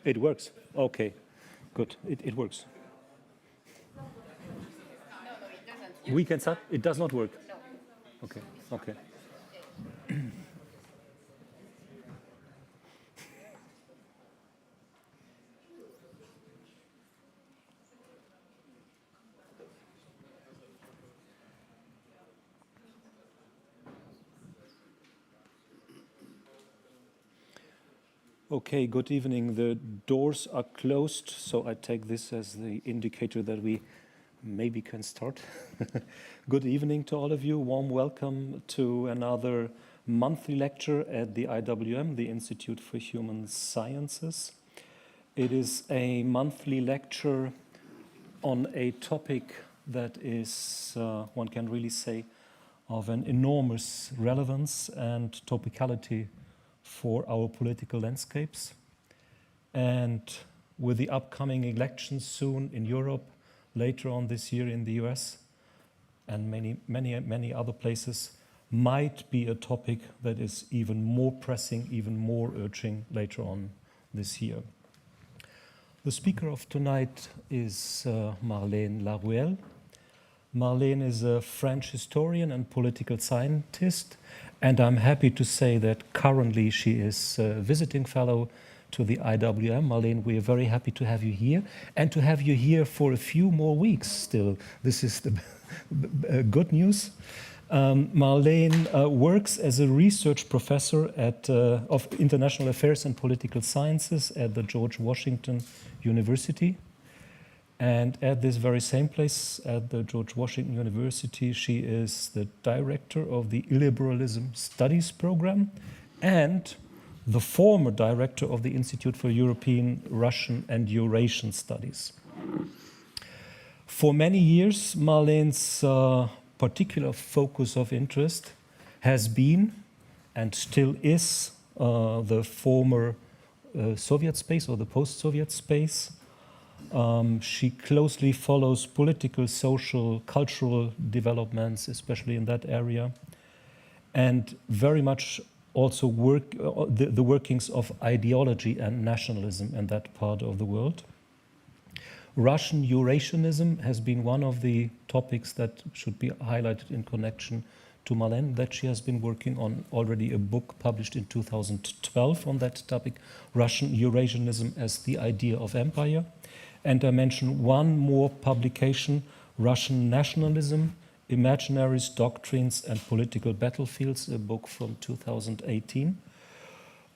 It works. Okay, good. It works. No, it doesn't. We can start? It does not work. No. Okay, okay. Okay, good evening. The doors are closed, so I take this as the indicator that we maybe can start. Good evening to all of you. Warm welcome to another monthly lecture at the IWM, the Institute for Human Sciences. It is a monthly lecture on a topic that is, one can really say, of an enormous relevance and topicality for our political landscapes. And with the upcoming elections soon in Europe, later on this year in the US, and many other places, might be a topic that is even more pressing, even more urgent later on this year. The speaker of tonight is Marlène Laruelle. Marlène is a French historian and political scientist, and I'm happy to say that currently she is a visiting fellow to the IWM. Marlène, we are very happy to have you here, and to have you here for a few more weeks still. This is the good news. Marlène works as a research professor of international affairs and political sciences at the George Washington University. And at this very same place, at the George Washington University, she is the director of the Illiberalism Studies program and the former director of the Institute for European, Russian and Eurasian Studies. For many years, Marlène's particular focus of interest has been and still is the former Soviet space or the post-Soviet space. She closely follows political, social, cultural developments, especially in that area, and very much also the workings of ideology and nationalism in that part of the world. Russian Eurasianism has been one of the topics that should be highlighted in connection to Marlène, that she has been working on already a book published in 2012 on that topic, Russian Eurasianism as the Idea of Empire. And I mention one more publication, Russian Nationalism, Imaginaries, Doctrines and Political Battlefields, a book from 2018.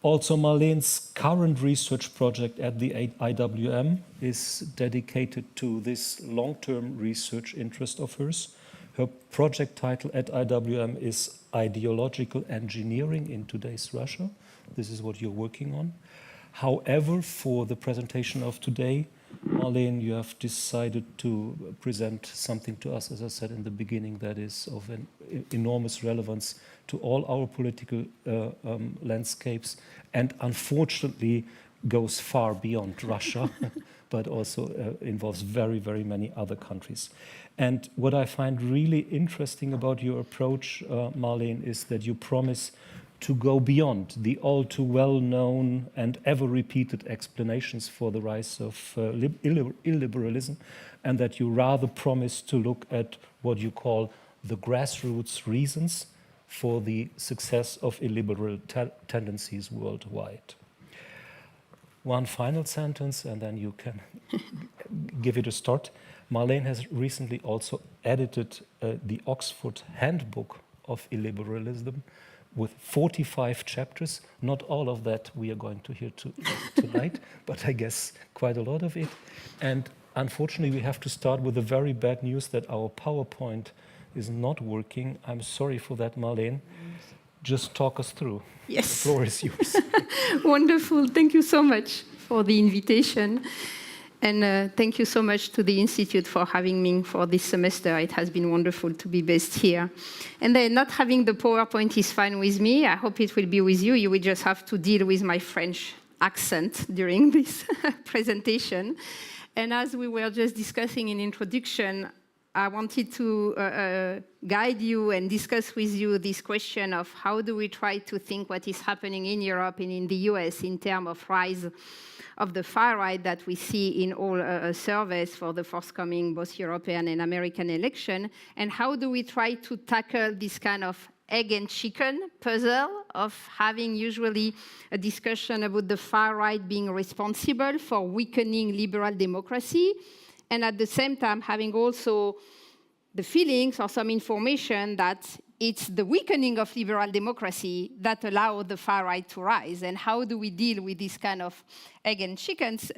Also, Marlène's current research project at the IWM is dedicated to this long-term research interest of hers. Her project title at IWM is Ideological Engineering in Today's Russia. This is what you're working on. However, for the presentation of today, Marlène, you have decided to present something to us, as I said in the beginning, that is of an enormous relevance to all our political landscapes, and unfortunately goes far beyond Russia, but also involves very, very many other countries. And what I find really interesting about your approach, Marlène, is that you promise to go beyond the all too well-known and ever-repeated explanations for the rise of illiberalism, and that you rather promise to look at what you call the grassroots reasons for the success of illiberal tendencies worldwide. One final sentence, and then you can give it a start. Marlène has recently also edited the Oxford Handbook of Illiberalism, with 45 chapters. Not all of that we are going to hear tonight, but I guess quite a lot of it. And unfortunately, we have to start with the very bad news that our PowerPoint is not working. I'm sorry for that, Marlène. Just talk us through. Yes. The floor is yours. Wonderful. Thank you so much for the invitation. And thank you so much to the Institute for having me for this semester. It has been wonderful to be based here. And then not having the PowerPoint is fine with me. I hope it will be with you. You will just have to deal with my French accent during this presentation. And as we were just discussing in introduction, I wanted to guide you and discuss with you this question of how do we try to think what is happening in Europe and in the US in terms of rise of the far right that we see in all surveys for the forthcoming both European and American election, and how do we try to tackle this kind of egg and chicken puzzle of having usually a discussion about the far right being responsible for weakening liberal democracy, and at the same time having also the feelings or some information that it's the weakening of liberal democracy that allow the far right to rise. And how do we deal with this kind of egg and chickens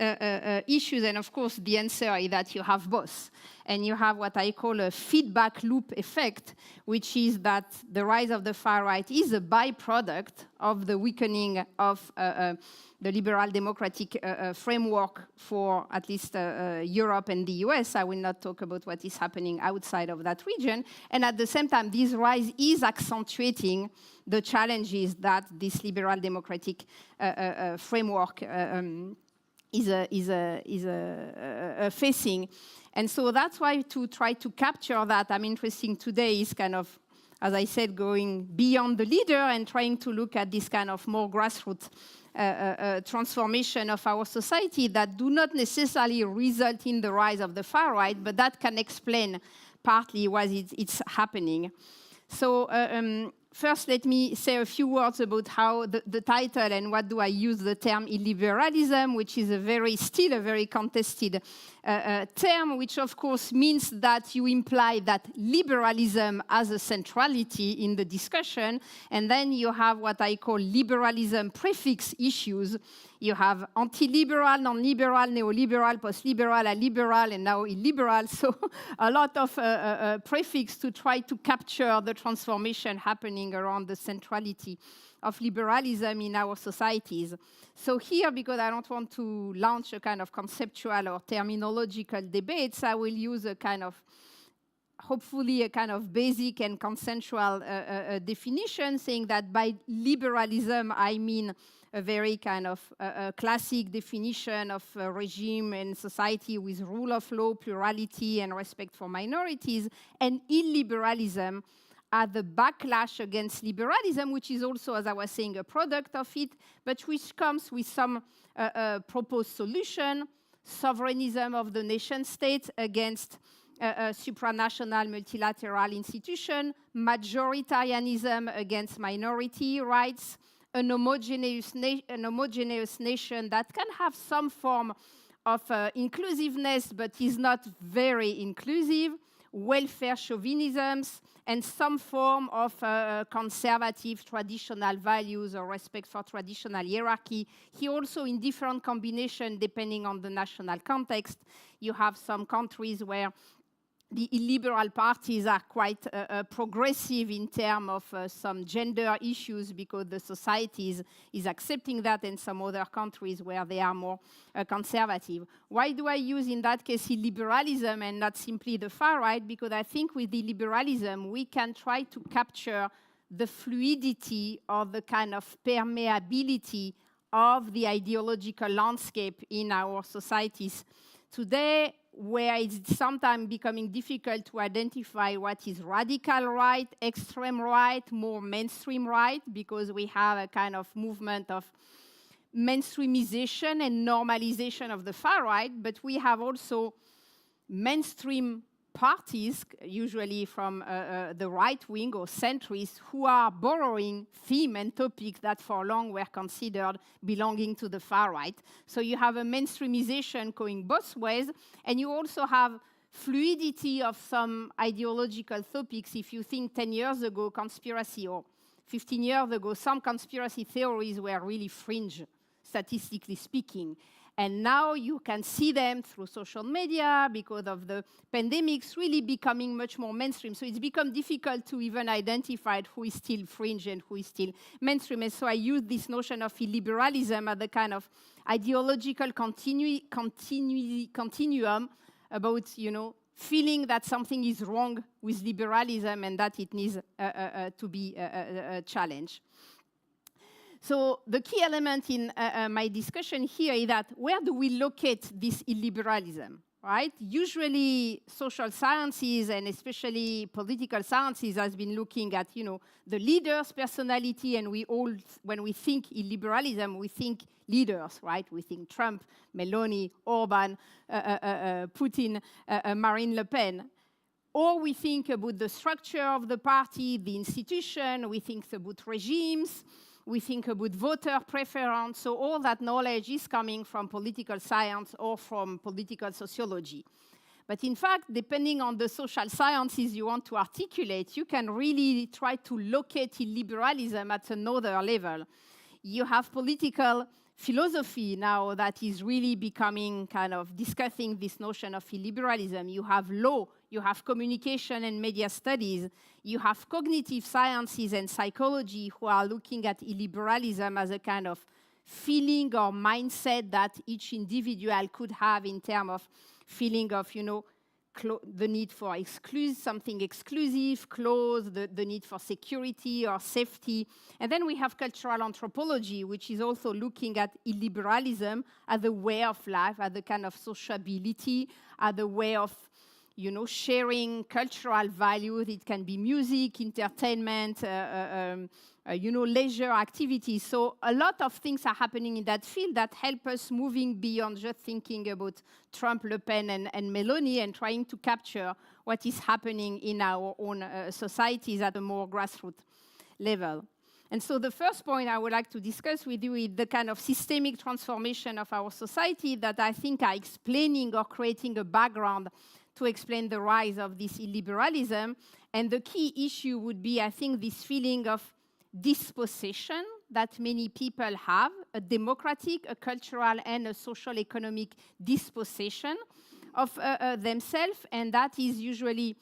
issues? And of course, the answer is that you have both. And you have what I call a feedback loop effect, which is that the rise of the far right is a byproduct of the weakening of the liberal democratic framework for at least Europe and the US. I will not talk about what is happening outside of that region. And at the same time, this rise is accentuating the challenges that this liberal democratic framework is facing. And so that's why to try to capture that, I'm interested today is kind of, as I said, going beyond the leader and trying to look at this kind of more grassroots transformation of our society that do not necessarily result in the rise of the far right, but that can explain partly why it's happening. So first, let me say a few words about how the title and what do I use the term illiberalism, which is still a very contested term, which of course means that you imply that liberalism has a centrality in the discussion, and then you have what I call liberalism prefix issues. You have anti-liberal, non-liberal, neoliberal, post-liberal, illiberal, and now illiberal. So a lot of prefix to try to capture the transformation happening around the centrality of liberalism in our societies. So here, because I don't want to launch a kind of conceptual or terminological debates, I will use a kind of, hopefully a kind of basic and consensual definition, saying that by liberalism, I mean a very kind of classic definition of a regime and society with rule of law, plurality, and respect for minorities, and illiberalism are the backlash against liberalism, which is also, as I was saying, a product of it, but which comes with some proposed solution, sovereignism of the nation state against supranational multilateral institution, majoritarianism against minority rights, an homogeneous nation that can have some form of inclusiveness but is not very inclusive, welfare chauvinisms, and some form of conservative traditional values or respect for traditional hierarchy. Here also in different combination depending on the national context. You have some countries where the illiberal parties are quite progressive in terms of some gender issues because the society is accepting that, and some other countries where they are more conservative. Why do I use in that case illiberalism and not simply the far right? Because I think with illiberalism we can try to capture the fluidity or the kind of permeability of the ideological landscape in our societies today, where it's sometimes becoming difficult to identify what is radical right, extreme right, more mainstream right, because we have a kind of movement of mainstreamization and normalization of the far right, but we have also mainstream parties, usually from the right wing or centrists, who are borrowing themes and topics that for long were considered belonging to the far right. So you have a mainstreamization going both ways, and you also have fluidity of some ideological topics. If you think 10 years ago, conspiracy, or 15 years ago, some conspiracy theories were really fringe, statistically speaking. And now you can see them through social media because of the pandemics really becoming much more mainstream. So it's become difficult to even identify who is still fringe and who is still mainstream. And so I use this notion of illiberalism as the kind of ideological continuum about, feeling that something is wrong with liberalism and that it needs to be challenged. So the key element in my discussion here is that where do we locate this illiberalism? right? Usually social sciences and especially political sciences has been looking at, the leader's personality, and we all, when we think illiberalism, we think leaders, right? We think Trump, Meloni, Orban, Putin, Marine Le Pen. Or we think about the structure of the party, the institution, we think about regimes, we think about voter preference. So all that knowledge is coming from political science or from political sociology. But in fact, depending on the social sciences you want to articulate, you can really try to locate illiberalism at another level. You have political philosophy now that is really becoming kind of discussing this notion of illiberalism. You have law, you have communication and media studies, you have cognitive sciences and psychology who are looking at illiberalism as a kind of feeling or mindset that each individual could have in terms of feeling of, the need for something exclusive, close, the need for security or safety. And then we have cultural anthropology, which is also looking at illiberalism as a way of life, as a kind of sociability, as a way of sharing cultural values. It can be music, entertainment, leisure activities. So a lot of things are happening in that field that help us moving beyond just thinking about Trump, Le Pen, and Meloni, and trying to capture what is happening in our own societies at a more grassroots level. And so the first point I would like to discuss with you is the kind of systemic transformation of our society that I think are explaining or creating a background to explain the rise of this illiberalism. And the key issue would be, I think, this feeling of dispossession that many people have, a democratic, a cultural, and a social economic dispossession of themselves. And that is usually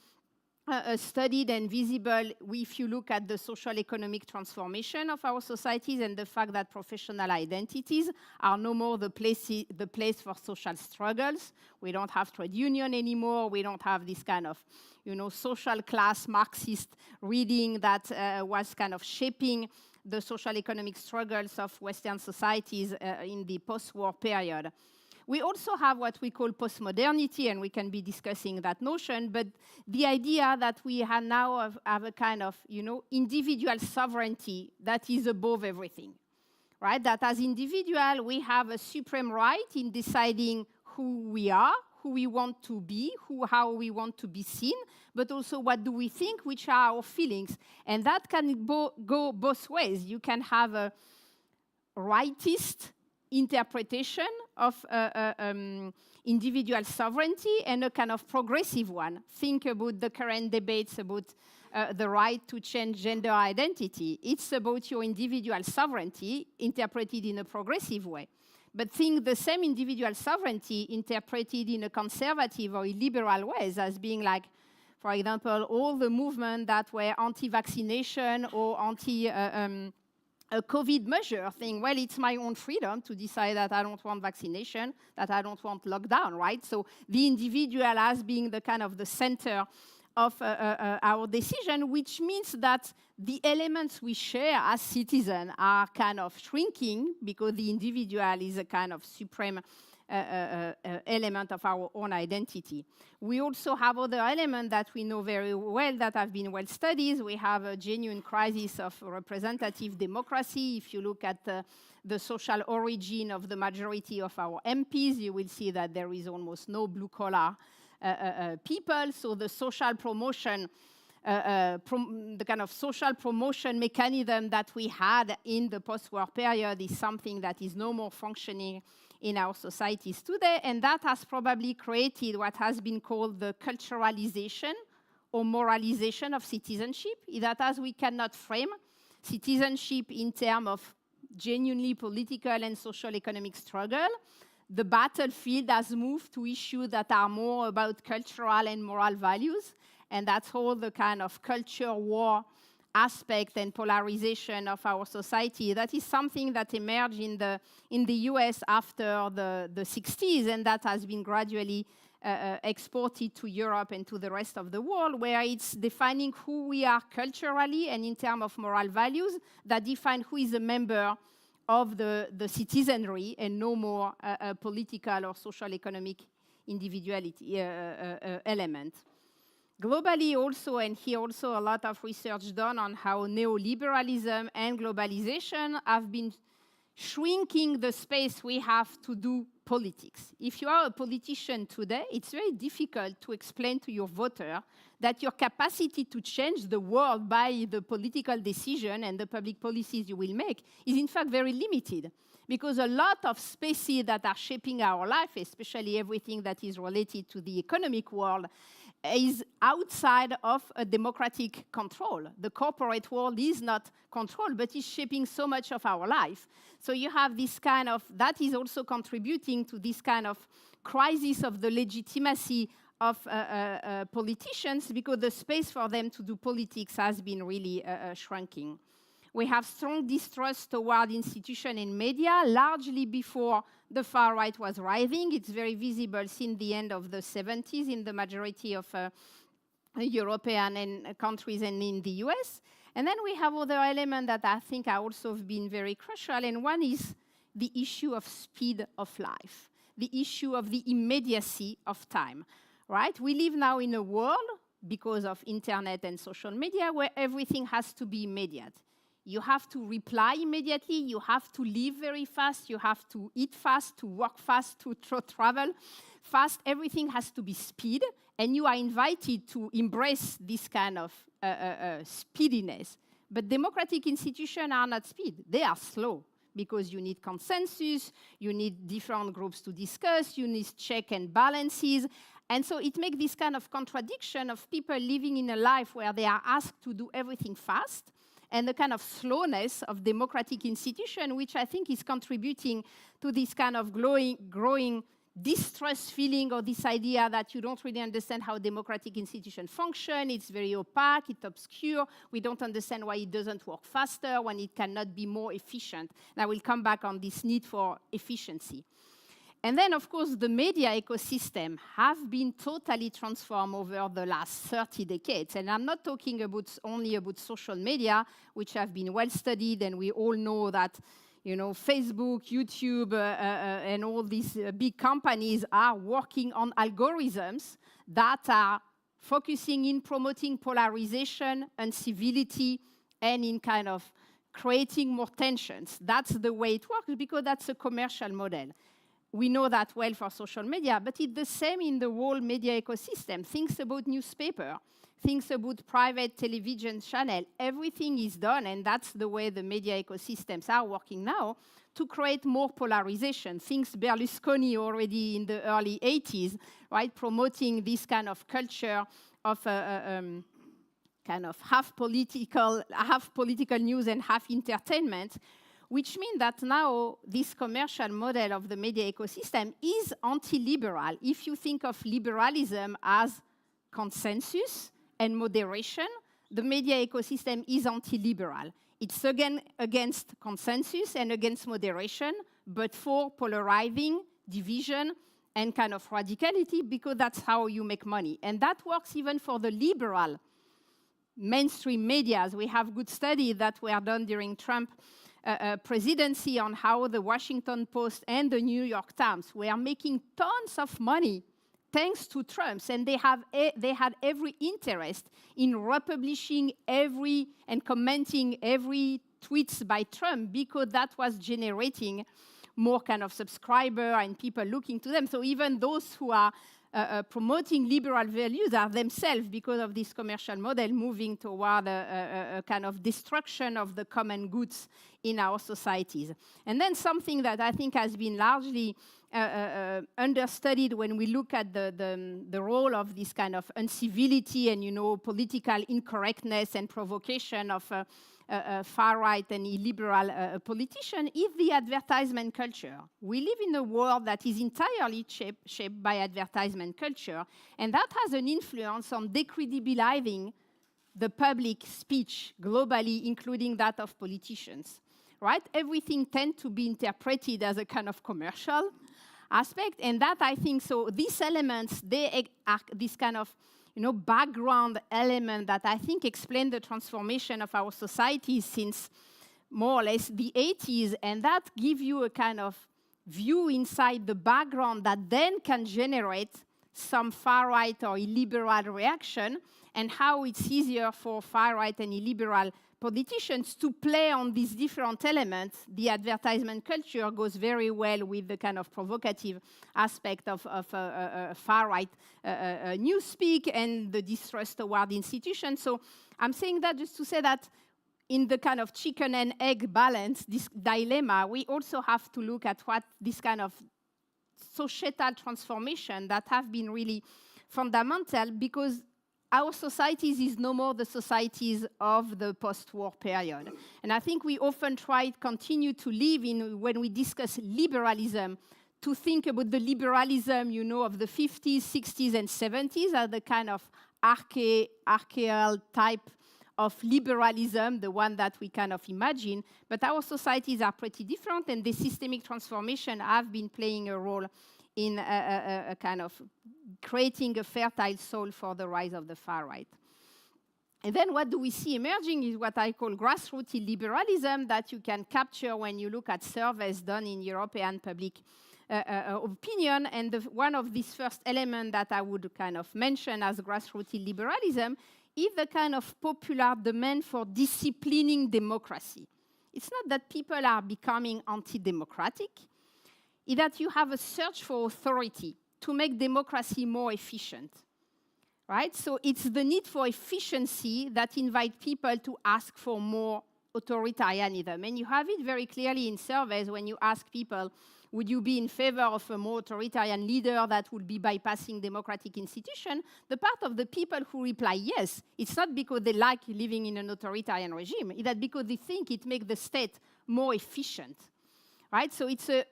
studied and visible if you look at the social economic transformation of our societies and the fact that professional identities are no more the place for social struggles. We don't have trade union anymore. We don't have this kind of, social class Marxist reading that was kind of shaping the social economic struggles of Western societies in the post-war period. We also have what we call postmodernity, and we can be discussing that notion, but the idea that we now have a kind of, individual sovereignty that is above everything, right? That as individual, we have a supreme right in deciding who we are, who we want to be, how we want to be seen, but also what do we think, which are our feelings. And that can go both ways. You can have a rightist interpretation of individual sovereignty and a kind of progressive one. Think about the current debates about the right to change gender identity. It's about your individual sovereignty interpreted in a progressive way. But think the same individual sovereignty interpreted in a conservative or illiberal ways as being like, for example, all the movements that were anti-vaccination or a COVID measure thing, well, it's my own freedom to decide that I don't want vaccination, that I don't want lockdown, right? So the individual as being the kind of the center of our decision, which means that the elements we share as citizens are kind of shrinking because the individual is a kind of supreme element of our own identity. We also have other elements that we know very well that have been well studied. We have a genuine crisis of representative democracy. If you look at the social origin of the majority of our MPs, you will see that there is almost no blue-collar people. So the social promotion the kind of social promotion mechanism that we had in the post-war period is something that is no more functioning in our societies today, and that has probably created what has been called the culturalization or moralization of citizenship, that as we cannot frame citizenship in terms of genuinely political and social economic struggle, the battlefield has moved to issues that are more about cultural and moral values, and that's all the kind of culture war aspect and polarization of our society. That is something that emerged in the US after the 60s, and that has been gradually exported to Europe and to the rest of the world, where it's defining who we are culturally and in terms of moral values that define who is a member of the citizenry and no more political or social economic individuality element. Globally also, and here also a lot of research done on how neoliberalism and globalization have been shrinking the space we have to do politics. If you are a politician today, it's very difficult to explain to your voter that your capacity to change the world by the political decision and the public policies you will make is in fact very limited. Because a lot of spaces that are shaping our life, especially everything that is related to the economic world, is outside of a democratic control. The corporate world is not controlled, but is shaping so much of our life. So you have this kind of, that is also contributing to this kind of crisis of the legitimacy of politicians, because the space for them to do politics has been really shrinking. We have strong distrust toward institutions and media, largely before the far right was rising. It's very visible since the end of the 70s in the majority of European countries and in the US. And then we have other elements that I think have also been very crucial, and one is the issue of speed of life, the issue of the immediacy of time, right? We live now in a world, because of internet and social media, where everything has to be immediate. You have to reply immediately, you have to live very fast, you have to eat fast, to work fast, to travel fast. Everything has to be speed, and you are invited to embrace this kind of speediness. But democratic institutions are not speed, they are slow, because you need consensus, you need different groups to discuss, you need check and balances. And so it makes this kind of contradiction of people living in a life where they are asked to do everything fast, and the kind of slowness of democratic institution, which I think is contributing to this kind of growing distrust feeling, or this idea that you don't really understand how democratic institutions function. It's very opaque, it's obscure. We don't understand why it doesn't work faster, when it cannot be more efficient. And I will come back on this need for efficiency. And then, of course, the media ecosystem have been totally transformed over the last 30 decades. And I'm not talking only about social media, which have been well studied, and we all know that, you know, Facebook, YouTube, and all these big companies are working on algorithms that are focusing in promoting polarization and civility, and in kind of creating more tensions. That's the way it works, because that's a commercial model. We know that well for social media, but it's the same in the whole media ecosystem. Things about newspaper, things about private television channel, everything is done, and that's the way the media ecosystems are working now, to create more polarization. Things Berlusconi already in the early 80s, right, promoting this kind of culture of kind of half political news and half entertainment, which means that now this commercial model of the media ecosystem is anti-liberal. If you think of liberalism as consensus and moderation, the media ecosystem is anti-liberal. It's again against consensus and against moderation, but for polarizing, division, and kind of radicality, because that's how you make money. And that works even for the liberal mainstream medias. We have good studies that were done during Trump presidency on how the Washington Post and the New York Times were making tons of money thanks to Trump, and they had every interest in republishing and commenting every tweets by Trump, because that was generating more kind of subscriber and people looking to them. So even those who are promoting liberal values are themselves, because of this commercial model, moving toward a kind of destruction of the common goods in our societies. And then something that I think has been largely understudied when we look at the role of this kind of uncivility and, you know, political incorrectness and provocation of far-right and illiberal politician is the advertisement culture. We live in a world that is entirely shaped by advertisement culture, and that has an influence on decredibilizing the public speech globally, including that of politicians. Right? Everything tends to be interpreted as a kind of commercial aspect, and that, I think, so these elements, they are this kind of, you know, background element that I think explain the transformation of our society since more or less the 80s, and that give you a kind of view inside the background that then can generate some far-right or illiberal reaction, and how it's easier for far-right and illiberal politicians to play on these different elements. The advertisement culture goes very well with the kind of provocative aspect of far-right newspeak and the distrust toward institutions. So I'm saying that just to say that in the kind of chicken and egg balance, this dilemma, we also have to look at what this kind of societal transformation that have been really fundamental, because our societies is no more the societies of the post-war period. And I think we often continue to live in, when we discuss liberalism, to think about the liberalism, you know, of the 50s, 60s, and 70s as the kind of archaic type of liberalism, the one that we kind of imagine. But our societies are pretty different, and the systemic transformation have been playing a role in a kind of creating a fertile soil for the rise of the far right. And then what do we see emerging is what I call grassroots illiberalism, that you can capture when you look at surveys done in European public opinion. And one of these first elements that I would kind of mention as grassroots illiberalism is the kind of popular demand for disciplining democracy. It's not that people are becoming anti-democratic, it's that you have a search for authority to make democracy more efficient, right? So it's the need for efficiency that invites people to ask for more authoritarianism. And you have it very clearly in surveys when you ask people, would you be in favor of a more authoritarian leader that would be bypassing democratic institutions? The part of the people who reply yes, it's not because they like living in an authoritarian regime, it's that because they think it makes the state more efficient, right? So it's a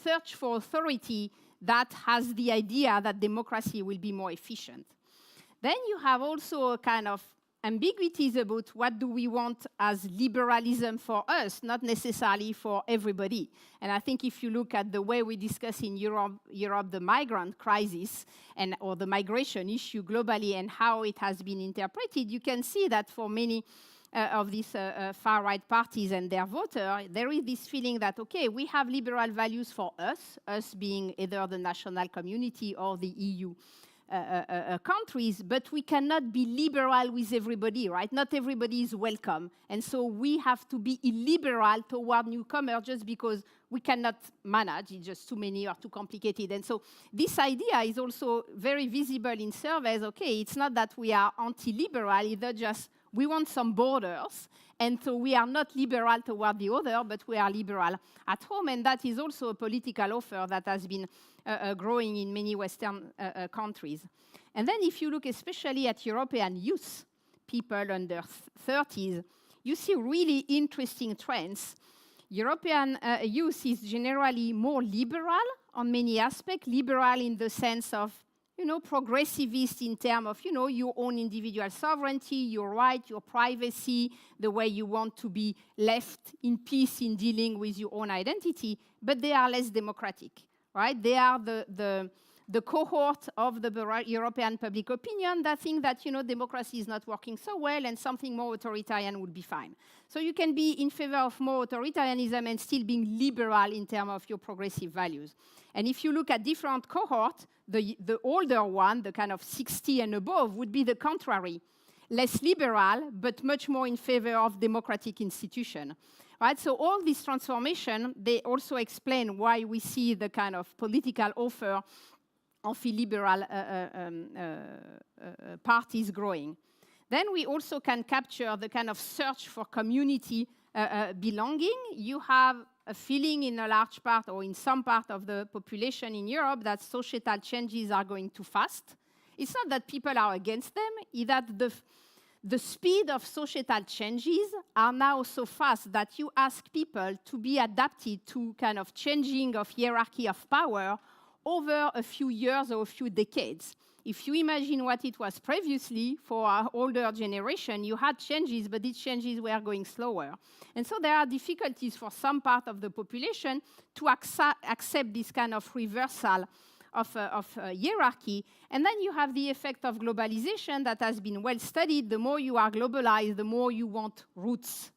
search for authority that has the idea that democracy will be more efficient. Then you have also a kind of ambiguities about what do we want as liberalism for us, not necessarily for everybody. And I think if you look at the way we discuss in Europe the migrant crisis or the migration issue globally and how it has been interpreted, you can see that for many of these far-right parties and their voters, there is this feeling that, okay, we have liberal values for us being either the national community or the EU countries, but we cannot be liberal with everybody, right? Not everybody is welcome. And so we have to be illiberal toward newcomers just because we cannot manage, it's just too many or too complicated. And so this idea is also very visible in surveys. Okay, it's not that we are anti-liberal, either just we want some borders, and so we are not liberal toward the other, but we are liberal at home, and that is also a political offer that has been growing in many Western countries. And then if you look especially at European youth, people under 30s, you see really interesting trends. European youth is generally more liberal on many aspects, liberal in the sense of progressivist in terms of, your own individual sovereignty, your right, your privacy, the way you want to be left in peace in dealing with your own identity, but they are less democratic, right? They are the cohort of the European public opinion that think that, democracy is not working so well and something more authoritarian would be fine. So you can be in favor of more authoritarianism and still being liberal in terms of your progressive values. And if you look at different cohorts, the older one, the kind of 60 and above, would be the contrary. Less liberal, but much more in favor of democratic institutions. Right? So all this transformation, they also explain why we see the kind of political offer of illiberal parties growing. Then we also can capture the kind of search for community belonging. You have a feeling in a large part or in some part of the population in Europe that societal changes are going too fast. It's not that people are against them, it's that the speed of societal changes are now so fast that you ask people to be adapted to kind of changing of hierarchy of power over a few years or a few decades. If you imagine what it was previously for our older generation, you had changes, but these changes were going slower. And so there are difficulties for some part of the population to accept this kind of reversal of hierarchy. And then you have the effect of globalization that has been well studied. The more you are globalized, the more you want roots.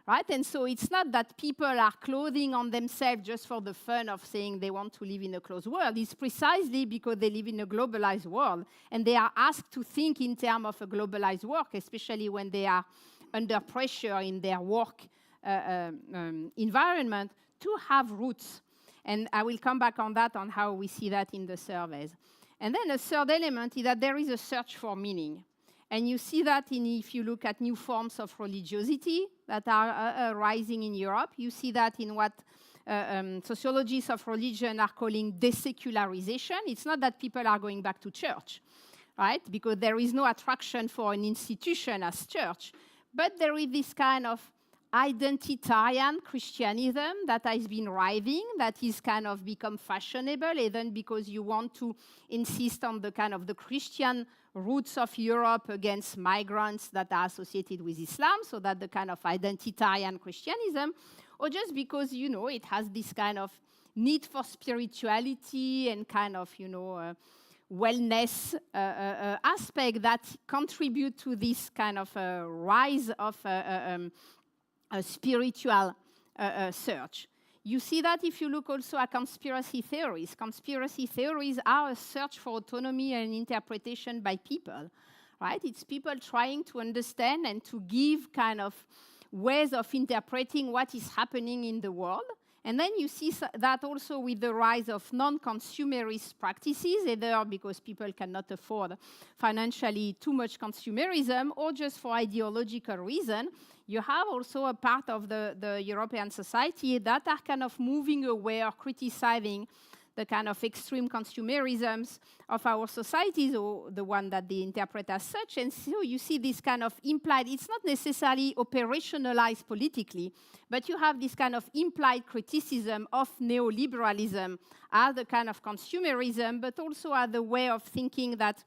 right? And so it's not that people are clothing on themselves just for the fun of saying they want to live in a closed world. It's precisely because they live in a globalized world, and they are asked to think in terms of a globalized work, especially when they are under pressure in their work environment, to have roots. And I will come back on that, on how we see that in the surveys. And then a third element is that there is a search for meaning. And you see that if you look at new forms of religiosity that are rising in Europe. You see that in what sociologists of religion are calling desecularization. It's not that people are going back to church, right? Because there is no attraction for an institution as church. But there is this kind of identitarian Christianism that has been rising, that is kind of become fashionable, even because you want to insist on the kind of the Christian roots of Europe against migrants that are associated with Islam, so that the kind of identitarian Christianism, or just because, you know, it has this kind of need for spirituality and kind of, you know, wellness aspect that contribute to this kind of rise of a spiritual search. You see that if you look also at conspiracy theories. Conspiracy theories are a search for autonomy and interpretation by people, right? It's people trying to understand and to give kind of ways of interpreting what is happening in the world. And then you see that also with the rise of non-consumerist practices, either because people cannot afford financially too much consumerism or just for ideological reason. You have also a part of the European society that are kind of moving away or criticizing the kind of extreme consumerisms of our societies, or the one that they interpret as such. And so you see this kind of implied, it's not necessarily operationalized politically, but you have this kind of implied criticism of neoliberalism as the kind of consumerism, but also as the way of thinking that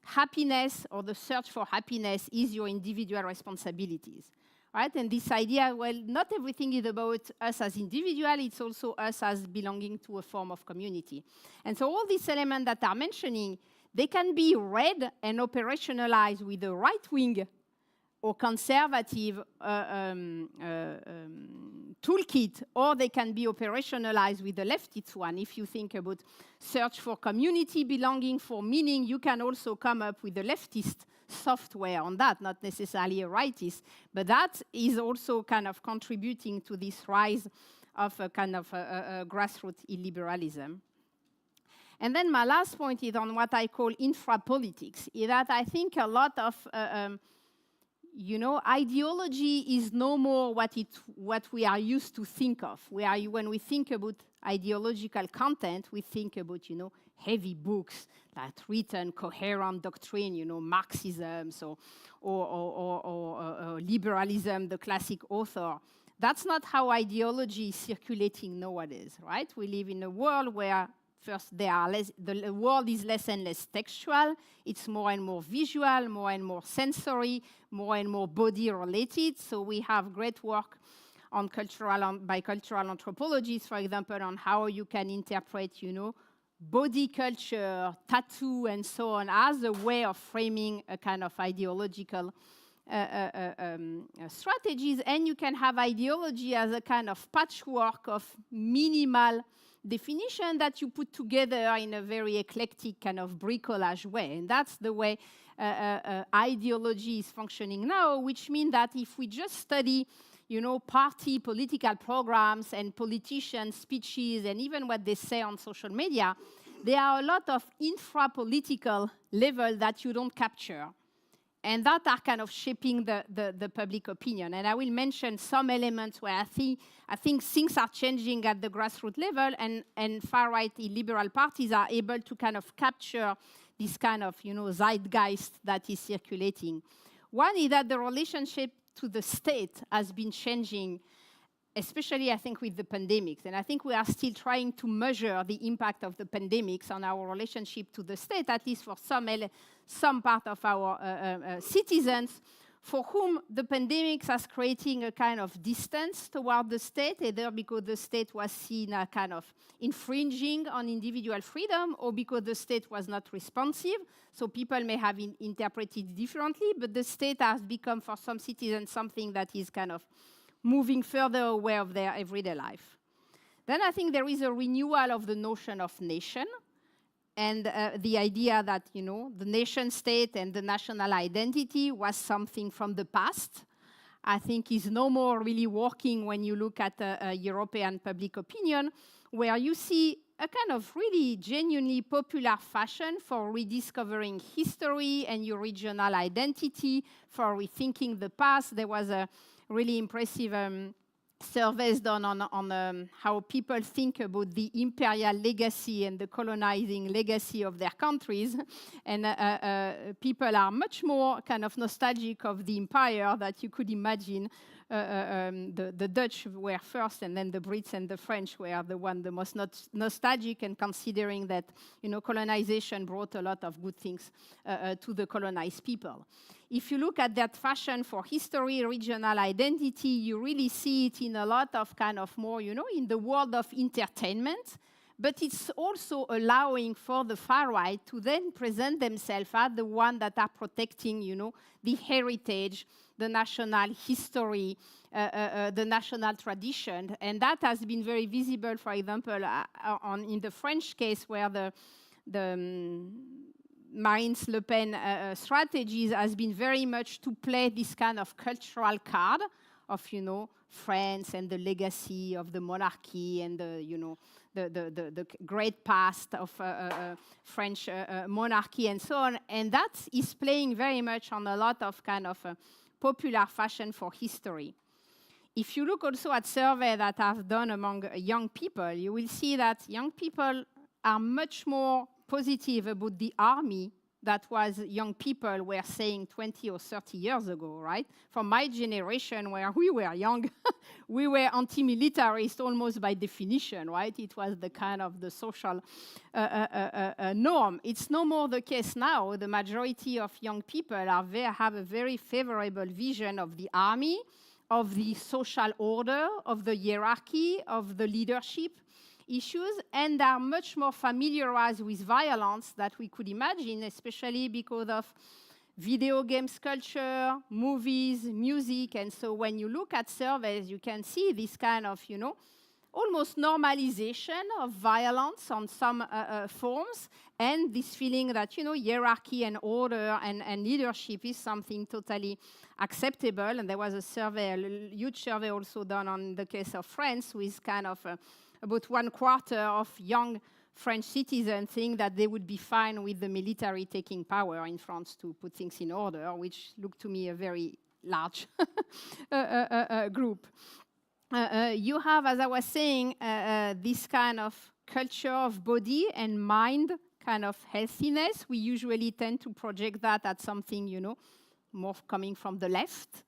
happiness or the search for happiness is your individual responsibilities. Right? And this idea, well, not everything is about us as individuals, it's also us as belonging to a form of community. And so all these elements that are mentioning, they can be read and operationalized with the right-wing or conservative toolkit, or they can be operationalized with the leftist one. If you think about search for community, belonging, for meaning, you can also come up with the leftist software on that, not necessarily a rightist, but that is also kind of contributing to this rise of a kind of grassroots illiberalism. And then my last point is on what I call infrapolitics, is that I think a lot of you know, ideology is no more what we are used to think of. When we think about ideological content, we think about, you know, heavy books that written coherent doctrine, you know, Marxism or liberalism, the classic author. That's not how ideology is circulating nowadays, right? We live in a world where first, the world is less and less textual. It's more and more visual, more and more sensory, more and more body-related. So we have great work on by cultural anthropologists, for example, on how you can interpret, you know, body culture, tattoo, and so on, as a way of framing a kind of ideological strategies. And you can have ideology as a kind of patchwork of minimal definition that you put together in a very eclectic kind of bricolage way. And that's the way ideology is functioning now, which means that if we just study, you know, party political programs and politicians' speeches and even what they say on social media, there are a lot of infra-political level that you don't capture. And that are kind of shaping the public opinion. And I will mention some elements where I think things are changing at the grassroots level, and far-right illiberal parties are able to kind of capture this kind of, you know, zeitgeist that is circulating. One is that the relationship to the state has been changing, especially, I think, with the pandemics. And I think we are still trying to measure the impact of the pandemics on our relationship to the state, at least for some part of our citizens, for whom the pandemics has creating a kind of distance toward the state, either because the state was seen as kind of infringing on individual freedom, or because the state was not responsive. So people may have interpreted differently, but the state has become, for some citizens, something that is kind of moving further away of their everyday life. Then I think there is a renewal of the notion of nation, and the idea that, you know, the nation state and the national identity was something from the past. I think is no more really working when you look at European public opinion, where you see a kind of really genuinely popular fashion for rediscovering history and your regional identity, for rethinking the past. There was a really impressive surveys done on how people think about the imperial legacy and the colonizing legacy of their countries. And people are much more kind of nostalgic of the empire that you could imagine. The Dutch were first, and then the Brits and the French were the most nostalgic, and considering that, you know, colonization brought a lot of good things to the colonized people. If you look at that fashion for history, regional identity, you really see it in a lot of kind of more, you know, in the world of entertainment. But it's also allowing for the far right to then present themselves as the one that are protecting, you know, the heritage, the national history, the national tradition. And that has been very visible, for example, in the French case, where the Marine Le Pen strategies has been very much to play this kind of cultural card of, you know, France and the legacy of the monarchy and the, you know, the great past of French monarchy and so on. And that is playing very much on a lot of kind of popular fashion for history. If you look also at surveys that I've done among young people, you will see that young people are much more positive about the army that was young people were saying 20 or 30 years ago, right? From my generation, where we were young, we were anti-militarist almost by definition, right? It was the kind of the social norm. It's no more the case now. The majority of young people have a very favorable vision of the army, of the social order, of the hierarchy, of the leadership issues, and are much more familiarized with violence that we could imagine, especially because of video games culture, movies, music. And so when you look at surveys, you can see this kind of, you know, almost normalization of violence on some forms, and this feeling that, you know, hierarchy and order and leadership is something totally acceptable. And there was a survey, a huge survey also done on the case of France, with kind of about 1/4 of young French citizens think that they would be fine with the military taking power in France to put things in order, which looked to me a very large group. You have, as I was saying, this kind of culture of body and mind kind of healthiness. We usually tend to project that at something, you know, more coming from the left.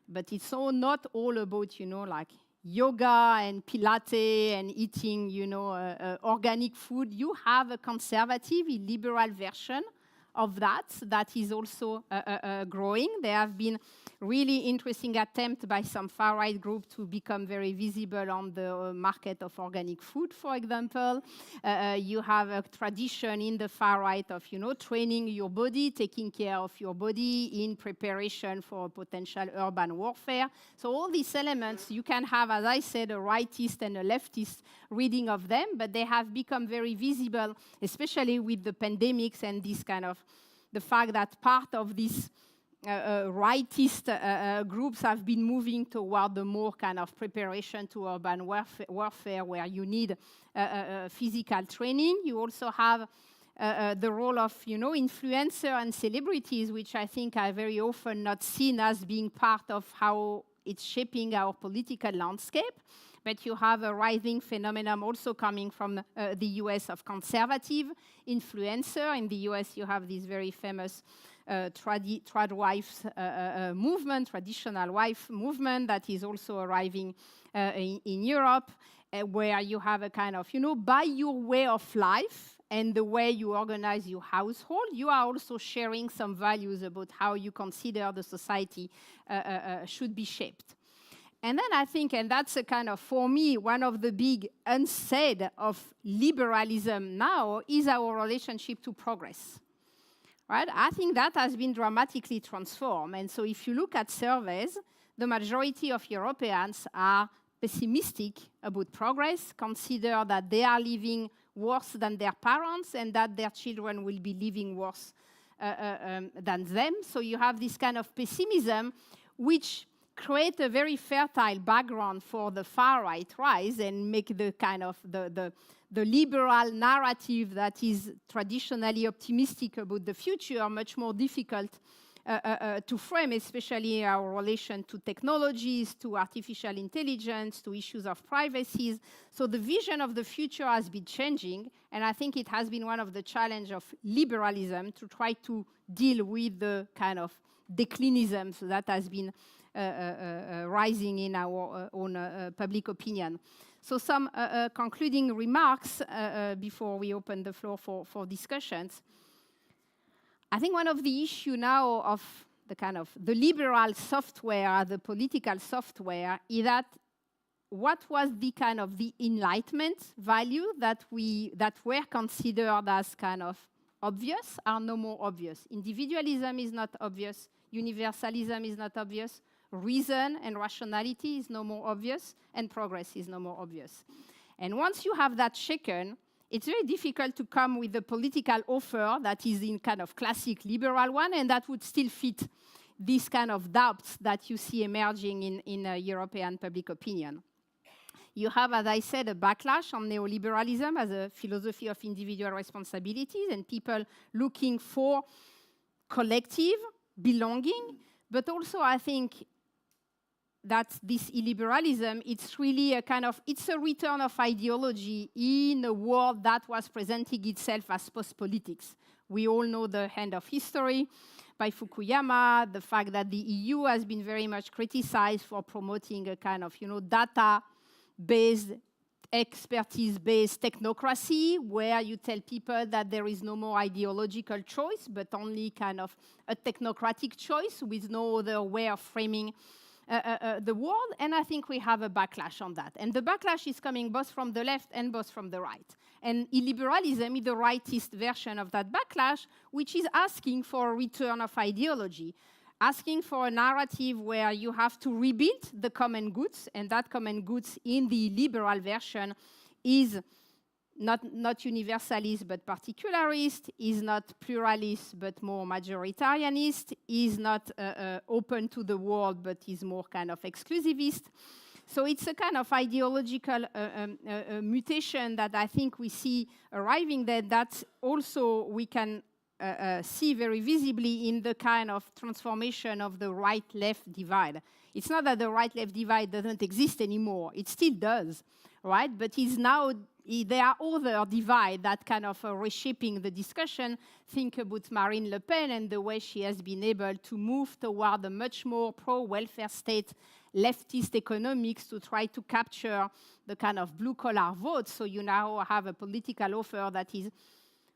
But it's all not all about, you know, like yoga and Pilates and eating, you know, organic food. You have a conservative, illiberal version of that is also growing. There have been really interesting attempts by some far-right groups to become very visible on the market of organic food, for example. You have a tradition in the far-right of, you know, training your body, taking care of your body in preparation for potential urban warfare. So all these elements, you can have, as I said, a rightist and a leftist reading of them, but they have become very visible, especially with the pandemics and this kind of the fact that part of these rightist groups have been moving toward the more kind of preparation to urban warfare where you need physical training. You also have the role of, you know, influencer and celebrities, which I think are very often not seen as being part of how it's shaping our political landscape. But you have a rising phenomenon also coming from the US of conservative influencer. In the US, you have this very famous trad wife movement, traditional wife movement, that is also arriving in Europe, where you have a kind of, you know, by your way of life and the way you organize your household, you are also sharing some values about how you consider the society should be shaped. And then I think, and that's a kind of, for me, one of the big unsaid of liberalism now is our relationship to progress, right? I think that has been dramatically transformed. And so if you look at surveys, the majority of Europeans are pessimistic about progress, consider that they are living worse than their parents and that their children will be living worse than them. So you have this kind of pessimism, which create a very fertile background for the far-right rise and make the kind of the liberal narrative that is traditionally optimistic about the future much more difficult to frame, especially our relation to technologies, to artificial intelligence, to issues of privacy. So the vision of the future has been changing, and I think it has been one of the challenges of liberalism to try to deal with the kind of declinism that has been rising in our own public opinion. So some concluding remarks before we open the floor for discussions. I think one of the issues now of the kind of the liberal software, the political software, is that what was the kind of the Enlightenment value that were considered as kind of obvious are no more obvious. Individualism is not obvious. Universalism is not obvious. Reason and rationality is no more obvious, and progress is no more obvious. And once you have that shaken, it's very difficult to come with a political offer that is in kind of classic liberal one and that would still fit these kind of doubts that you see emerging in European public opinion. You have, as I said, a backlash on neoliberalism as a philosophy of individual responsibilities and people looking for collective belonging, but also I think that this illiberalism, it's really a kind of, it's a return of ideology in a world that was presenting itself as post-politics. We all know the end of history by Fukuyama, the fact that the EU has been very much criticized for promoting a kind of, data-based, expertise-based technocracy, where you tell people that there is no more ideological choice, but only kind of a technocratic choice with no other way of framing the world, and I think we have a backlash on that. And the backlash is coming both from the left and both from the right. And illiberalism is the rightist version of that backlash, which is asking for a return of ideology, asking for a narrative where you have to rebuild the common goods, and that common goods in the liberal version is not universalist but particularist, is not pluralist but more majoritarianist, is not open to the world but is more kind of exclusivist. So it's a kind of ideological mutation that I think we see arriving there, that also we can see very visibly in the kind of transformation of the right-left divide. It's not that the right-left divide doesn't exist anymore. It still does, right? But it's now there are other divides that kind of reshaping the discussion. Think about Marine Le Pen and the way she has been able to move toward a much more pro-welfare state, leftist economics to try to capture the kind of blue-collar vote. So you now have a political offer that is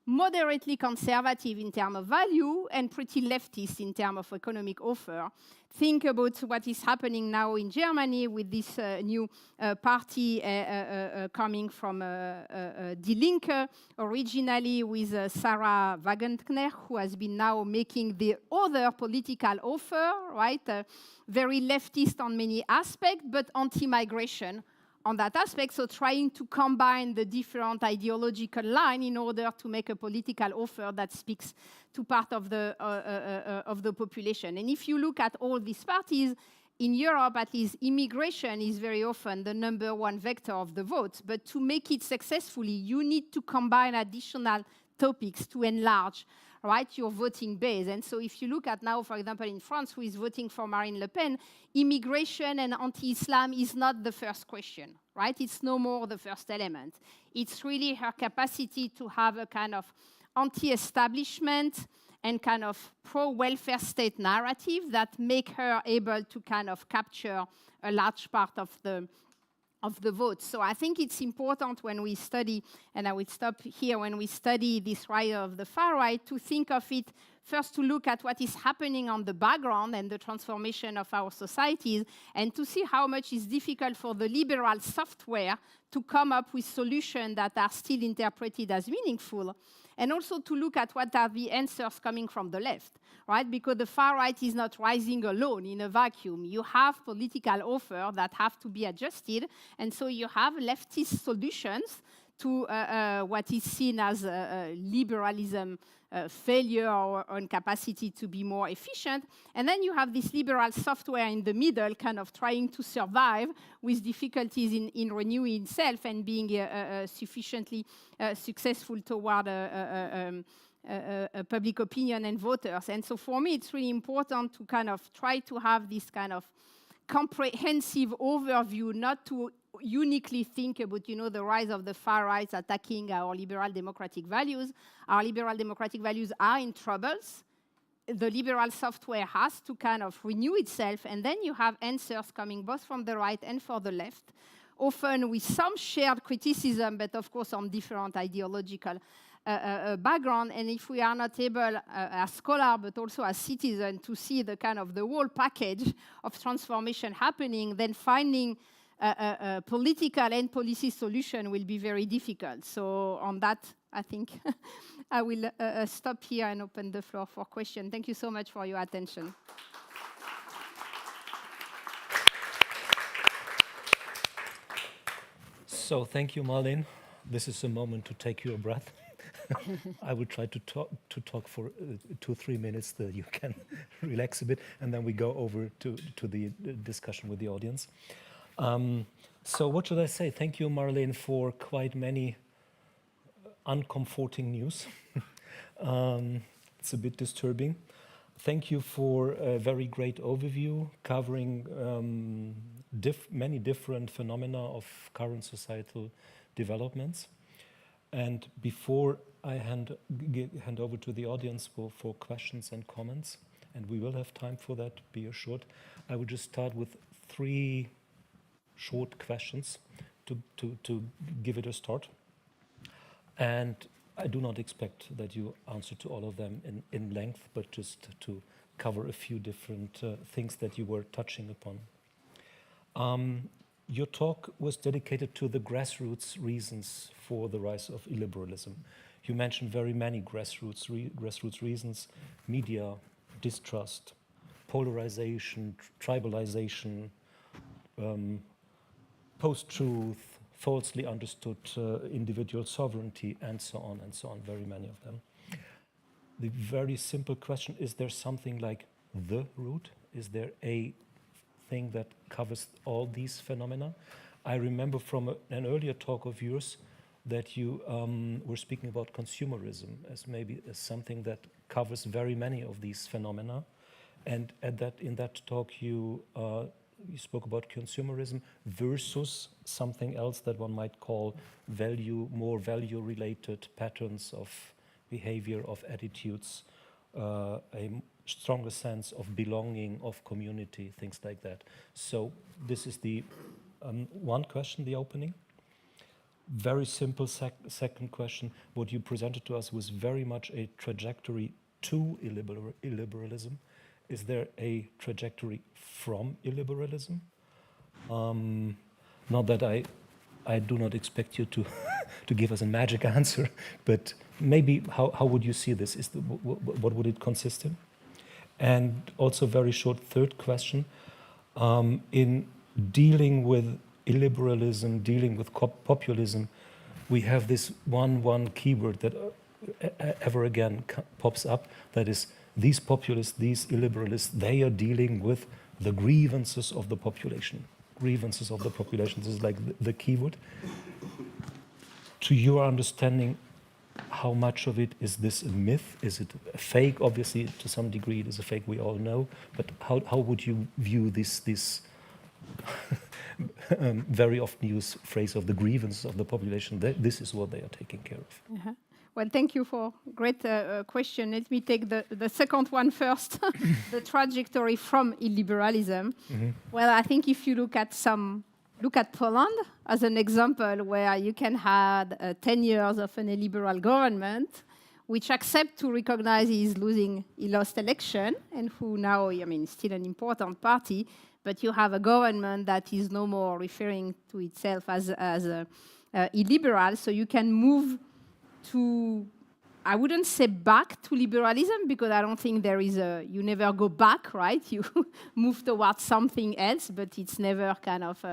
moderately conservative in terms of value and pretty leftist in terms of economic offer. Think about what is happening now in Germany with this new party coming from Die Linke, originally with Sarah Wagenknecht, who has been now making the other political offer, right? Very leftist on many aspects, but anti-migration on that aspect, so trying to combine the different ideological line in order to make a political offer that speaks to part of the population. And if you look at all these parties, in Europe, at least, immigration is very often the number one vector of the vote. But to make it successfully, you need to combine additional topics to enlarge, right, your voting base. And so if you look at now, for example, in France, who is voting for Marine Le Pen, immigration and anti-Islam is not the first question, right? It's no more the first element. It's really her capacity to have a kind of anti-establishment and kind of pro-welfare state narrative that make her able to kind of capture a large part of the vote. So I think it's important when we study, and I will stop here, when we study this rise of the far right, to think of it first to look at what is happening on the background and the transformation of our societies, and to see how much it's difficult for the liberal software to come up with solutions that are still interpreted as meaningful, and also to look at what are the answers coming from the left, right? Because the far right is not rising alone in a vacuum. You have political offers that have to be adjusted, and so you have leftist solutions to what is seen as liberalism failure or incapacity to be more efficient. And then you have this liberal software in the middle kind of trying to survive with difficulties in renewing itself and being sufficiently successful toward public opinion and voters. And so for me, it's really important to kind of try to have this kind of comprehensive overview, not to uniquely think about, the rise of the far right attacking our liberal democratic values. Our liberal democratic values are in troubles. The liberal software has to kind of renew itself, and then you have answers coming both from the right and from the left, often with some shared criticism, but of course on different ideological background. And if we are not able, as scholars, but also as citizens, to see the kind of the whole package of transformation happening, then finding a political and policy solution will be very difficult. So on that, I think I will stop here and open the floor for questions. Thank you so much for your attention. So thank you, Marlene. This is a moment to take your breath. I will try to talk for 2-3 minutes that you can relax a bit, and then we go over to the discussion with the audience. So what should I say? Thank you, Marlene, for quite many uncomforting news. It's a bit disturbing. Thank you for a very great overview covering many different phenomena of current societal developments. And before I hand over to the audience for questions and comments, and we will have time for that, be assured, I will just start with 3 short questions to give it a start. And I do not expect that you answer to all of them in length, but just to cover a few different things that you were touching upon. Your talk was dedicated to the grassroots reasons for the rise of illiberalism. You mentioned very many grassroots reasons: media, distrust, polarization, tribalization, post-truth, falsely understood individual sovereignty, and so on, very many of them. The very simple question, is there something like the root? Is there a thing that covers all these phenomena? I remember from an earlier talk of yours that you were speaking about consumerism as maybe as something that covers very many of these phenomena. And in that talk you spoke about consumerism versus something else that one might call more value-related patterns of behavior, of attitudes, a stronger sense of belonging, of community, things like that. So this is the one question, the opening. Very simple second question. What you presented to us was very much a trajectory to illiberalism. Is there a trajectory from illiberalism? Not that I do not expect you to to give us a magic answer, but maybe how would you see this? What would it consist in? And also very short third question. In dealing with illiberalism, dealing with populism, we have this one keyword that ever again pops up, that is, these populists, these illiberalists, they are dealing with the grievances of the population. Grievances of the population, this is like the keyword. To your understanding, how much of it is this a myth? Is it a fake? Obviously, to some degree, it is a fake, we all know. But how would you view this very often used phrase of the grievances of the population? This is what they are taking care of. Uh-huh. Well, thank you for a great question. Let me take the second one first, the trajectory from illiberalism. Mm-hmm. Well, I think if you look at Poland as an example, where you can have 10 years of an illiberal government which accept to recognize he lost election, and who now, I mean, still an important party, but you have a government that is no more referring to itself as illiberal, so you can move to, I wouldn't say back to liberalism, because I don't think there is you never go back, right? You move towards something else, but it's never kind of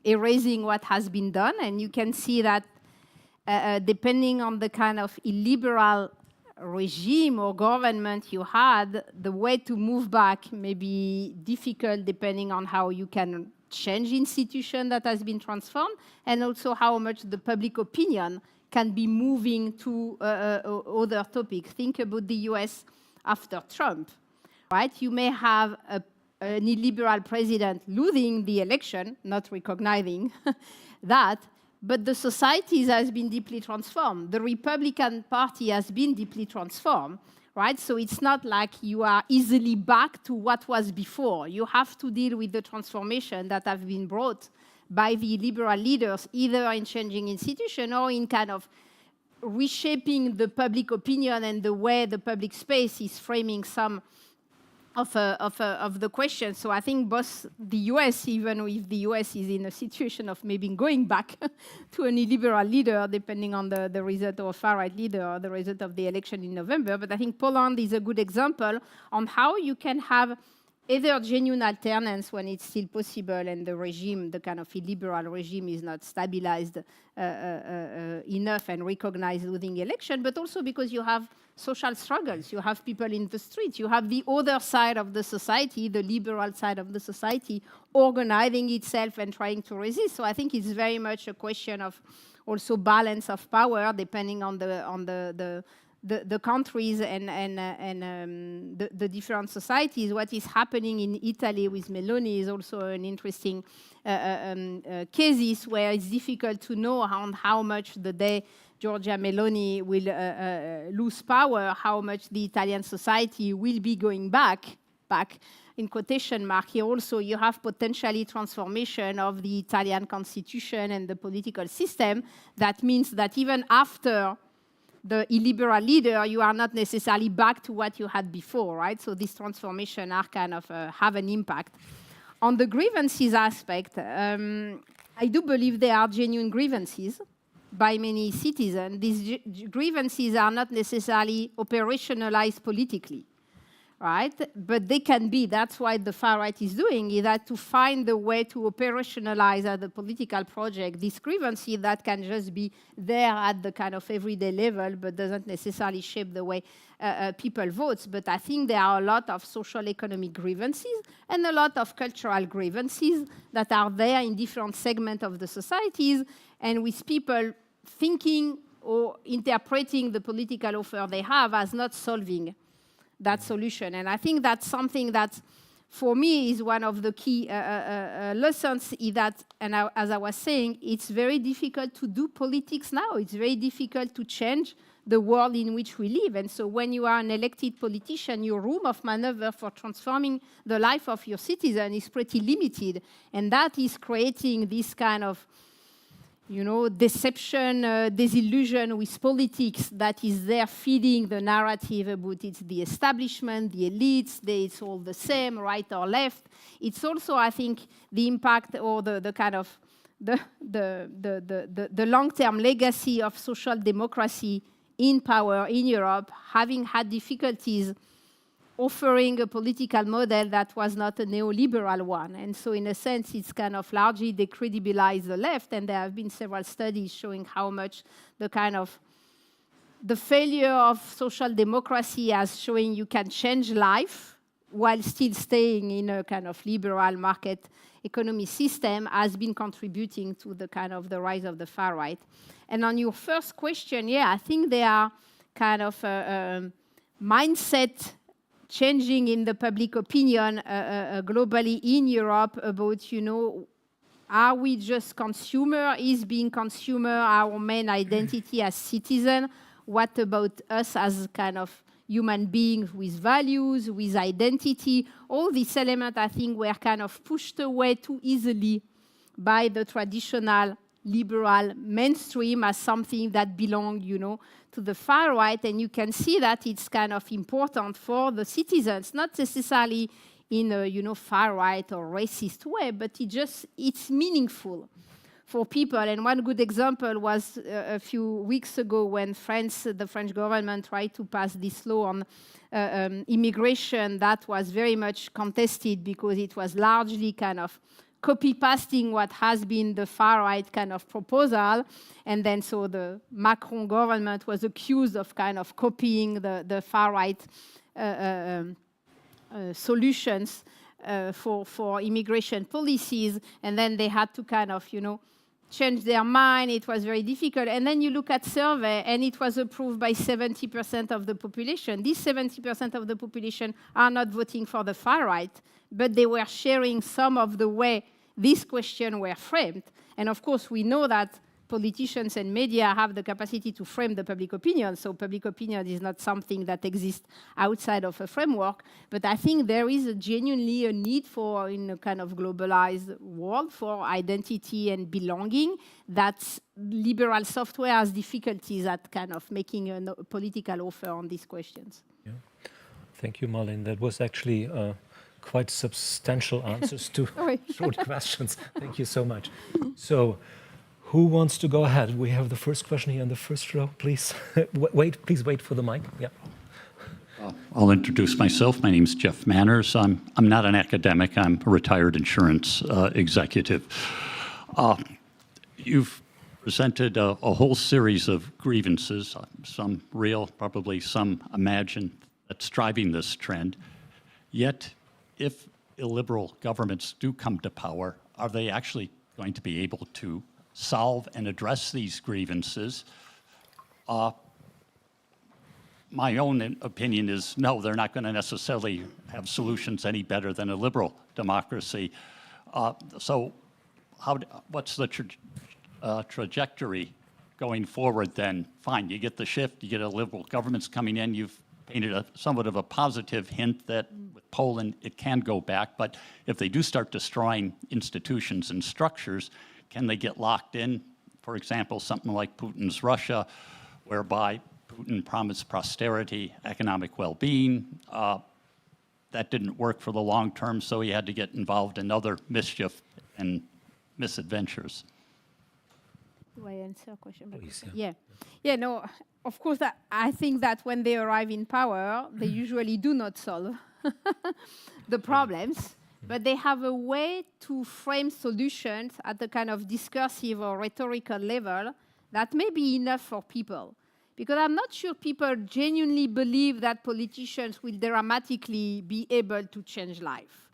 erasing what has been done, and you can see that depending on the kind of illiberal regime or government you had, the way to move back may be difficult depending on how you can change institution that has been transformed, and also how much the public opinion can be moving to other topics. Think about the US after Trump, right? You may have an illiberal president losing the election, not recognizing that, but the society has been deeply transformed. The Republican Party has been deeply transformed, right? So it's not like you are easily back to what was before. You have to deal with the transformation that have been brought by the liberal leaders, either in changing institution or in kind of reshaping the public opinion and the way the public space is framing some of the questions. So I think both the US, even if the US is in a situation of maybe going back to an illiberal leader, depending on the result of a far-right leader or the result of the election in November, but I think Poland is a good example on how you can have either genuine alternance when it's still possible and the regime, the kind of illiberal regime, is not stabilized enough and recognized losing election, but also because you have social struggles, you have people in the streets, you have the other side of the society, the liberal side of the society, organizing itself and trying to resist. So I think it's very much a question of also balance of power, depending on the countries and the different societies. What is happening in Italy with Meloni is also an interesting cases where it's difficult to know how much the day Giorgia Meloni will lose power, how much the Italian society will be going back in quotation mark. Here also you have potentially transformation of the Italian constitution and the political system. That means that even after the illiberal leader, you are not necessarily back to what you had before, right? So this transformation are kind of have an impact. On the grievances aspect, I do believe there are genuine grievances by many citizens. These grievances are not necessarily operationalized politically, right? But they can be. That's what the far right is doing, is that to find the way to operationalize at the political project this grievances that can just be there at the kind of everyday level, but doesn't necessarily shape the way people vote. But I think there are a lot of social economic grievances and a lot of cultural grievances that are there in different segments of the societies, and with people thinking or interpreting the political offer they have as not solving that solution. And I think that's something that, for me, is one of the key lessons, is that, and as I was saying, it's very difficult to do politics now. It's very difficult to change the world in which we live. And so when you are an elected politician, your room of maneuver for transforming the life of your citizen is pretty limited. And that is creating this kind of, you know, deception, disillusion with politics that is there feeding the narrative about it's the establishment, the elites, it's all the same, right or left. It's also, I think, the impact or the kind of the long-term legacy of social democracy in power in Europe, having had difficulties offering a political model that was not a neoliberal one. And so in a sense, it's kind of largely decredibilized the left, and there have been several studies showing how much the kind of the failure of social democracy as showing you can change life while still staying in a kind of liberal market economy system has been contributing to the kind of the rise of the far right. And on your first question, yeah, I think there are kind of mindset changing in the public opinion globally in Europe about, you know, are we just consumer? Is being consumer our main identity as citizen? What about us as kind of human beings with values, with identity? All these elements, I think, were kind of pushed away too easily by the traditional liberal mainstream as something that belonged, to the far right. And you can see that it's kind of important for the citizens, not necessarily in a, far right or racist way, but it's meaningful for people. And one good example was a few weeks ago when the French government tried to pass this law on immigration that was very much contested because it was largely kind of copy-pasting what has been the far-right kind of proposal. And then so the Macron government was accused of kind of copying the far-right solutions for immigration policies. And then they had to kind of, change their mind. It was very difficult. And then you look at survey, and it was approved by 70% of the population. These 70% of the population are not voting for the far right, but they were sharing some of the way these questions were framed. And of course, we know that politicians and media have the capacity to frame the public opinion. So public opinion is not something that exists outside of a framework. But I think there is genuinely a need for, in a kind of globalized world, for identity and belonging, that liberal software has difficulties at kind of making a political offer on these questions. Yeah. Thank you, Marlene. That was actually quite substantial answers to short questions. Thank you so much. So, who wants to go ahead? We have the first question here in the first row, please. Please wait for the mic. Yeah. I'll introduce myself. My name is Jeff Manners. I'm not an academic. I'm a retired insurance executive. You've presented a whole series of grievances, some real, probably some imagined, that's driving this trend. Yet, if illiberal governments do come to power, are they actually going to be able to solve and address these grievances? My own opinion is no, they're not going to necessarily have solutions any better than a liberal democracy. So what's the trajectory going forward then? Fine, you get the shift, you get a liberal government's coming in, you've painted somewhat of a positive hint that with Poland it can go back, but if they do start destroying institutions and structures, can they get locked in? For example, something like Putin's Russia, whereby Putin promised prosperity, economic well-being. That didn't work for the long term, so he had to get involved in other mischief and misadventures. Do I answer a question? Please, yeah. No, of course, I think that when they arrive in power, they usually do not solve the problems. But they have a way to frame solutions at a kind of discursive or rhetorical level that may be enough for people. Because I'm not sure people genuinely believe that politicians will dramatically be able to change life.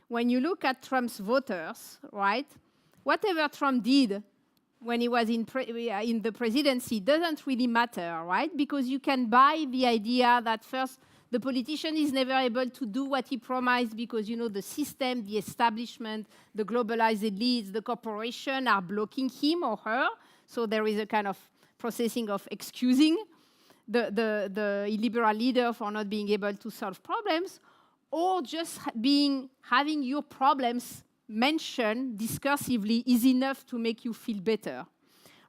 When you look at Trump's voters, right, whatever Trump did when he was in the presidency doesn't really matter, right? Because you can buy the idea that first, the politician is never able to do what he promised because, the system, the establishment, the globalized elites, the corporation are blocking him or her. So there is a kind of processing of excusing the illiberal leader for not being able to solve problems, or just having your problems mentioned discursively is enough to make you feel better.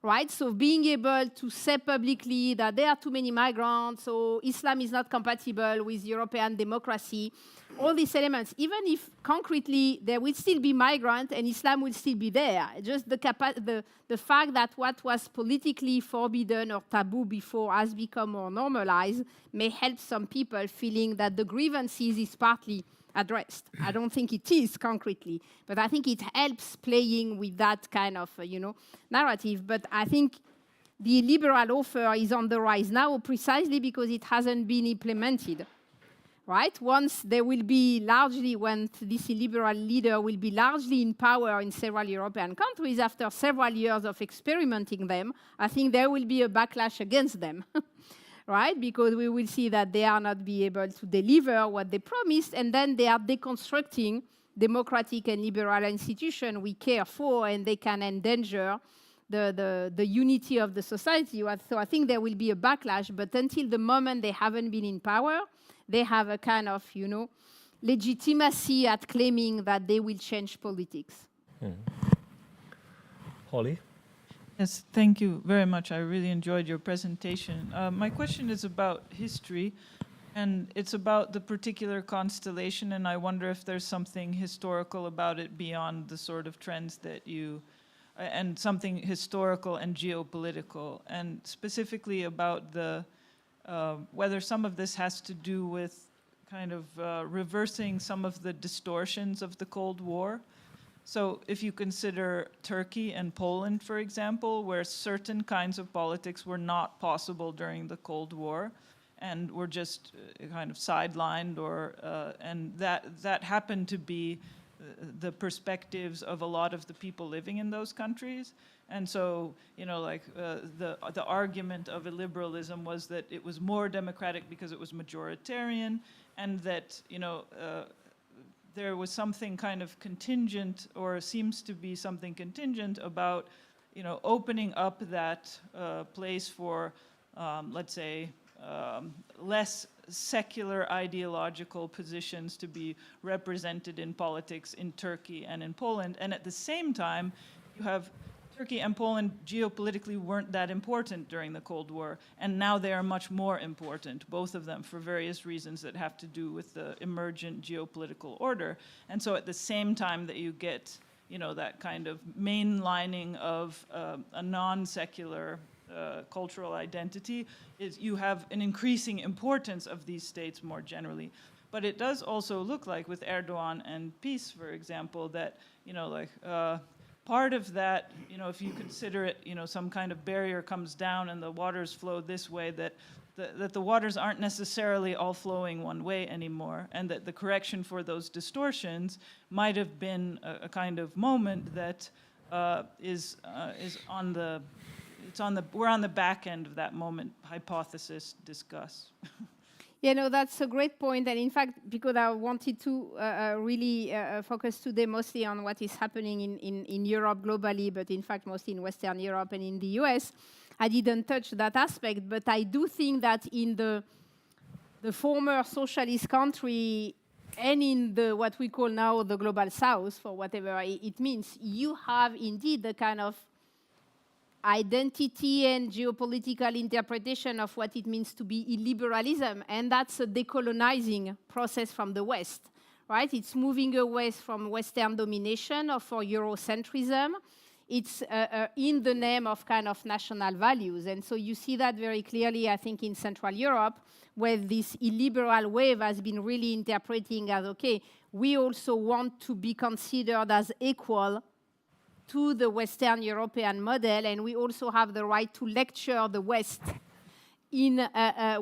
Right? So being able to say publicly that there are too many migrants, so Islam is not compatible with European democracy, all these elements, even if concretely there will still be migrants and Islam will still be there, just the fact that what was politically forbidden or taboo before has become more normalized may help some people feeling that the grievances is partly addressed. I don't think it is concretely, but I think it helps playing with that kind of, narrative. But I think the liberal offer is on the rise now precisely because it hasn't been implemented, right? Once there will be when this illiberal leader will be largely in power in several European countries after several years of experimenting them, I think there will be a backlash against them. Right? Because we will see that they are not be able to deliver what they promised, and then they are deconstructing democratic and liberal institutions we care for, and they can endanger the unity of the society. So I think there will be a backlash, but until the moment they haven't been in power, they have a kind of, legitimacy at claiming that they will change politics. Holly? Yes, thank you very much. I really enjoyed your presentation. My question is about history, and it's about the particular constellation, and I wonder if there's something historical about it beyond the sort of trends that you, and something historical and geopolitical, and specifically about the, whether some of this has to do with kind of reversing some of the distortions of the Cold War. So if you consider Turkey and Poland, for example, where certain kinds of politics were not possible during the Cold War and were just kind of sidelined, or and that happened to be the perspectives of a lot of the people living in those countries. And so, you know, like the argument of illiberalism was that it was more democratic because it was majoritarian, and that, you know, there was something kind of contingent, or seems to be something contingent about, you know, opening up that place for, let's say, less secular ideological positions to be represented in politics in Turkey and in Poland. And at the same time, you have Turkey and Poland geopolitically weren't that important during the Cold War, and now they are much more important, both of them, for various reasons that have to do with the emergent geopolitical order. And so at the same time that you get, you know, that kind of mainlining of a non-secular cultural identity, is you have an increasing importance of these states more generally. But it does also look like with Erdogan and peace, for example, that, you know, like, part of that, you know, if you consider it, you know, some kind of barrier comes down and the waters flow this way, that the waters aren't necessarily all flowing one way anymore, and that the correction for those distortions might have been a kind of moment that we're on the back end of that moment, hypothesis, discuss. Yeah, no, that's a great point. And in fact, because I wanted to really focus today mostly on what is happening in Europe globally, but in fact mostly in Western Europe and in the US, I didn't touch that aspect. But I do think that in the former socialist country and in the what we call now the global south, for whatever it means, you have indeed the kind of identity and geopolitical interpretation of what it means to be illiberalism, and that's a decolonizing process from the West, right? It's moving away from Western domination or for Eurocentrism. It's in the name of kind of national values, and so you see that very clearly, I think, in Central Europe, where this illiberal wave has been really interpreting as, okay, we also want to be considered as equal to the Western European model, and we also have the right to lecture the West in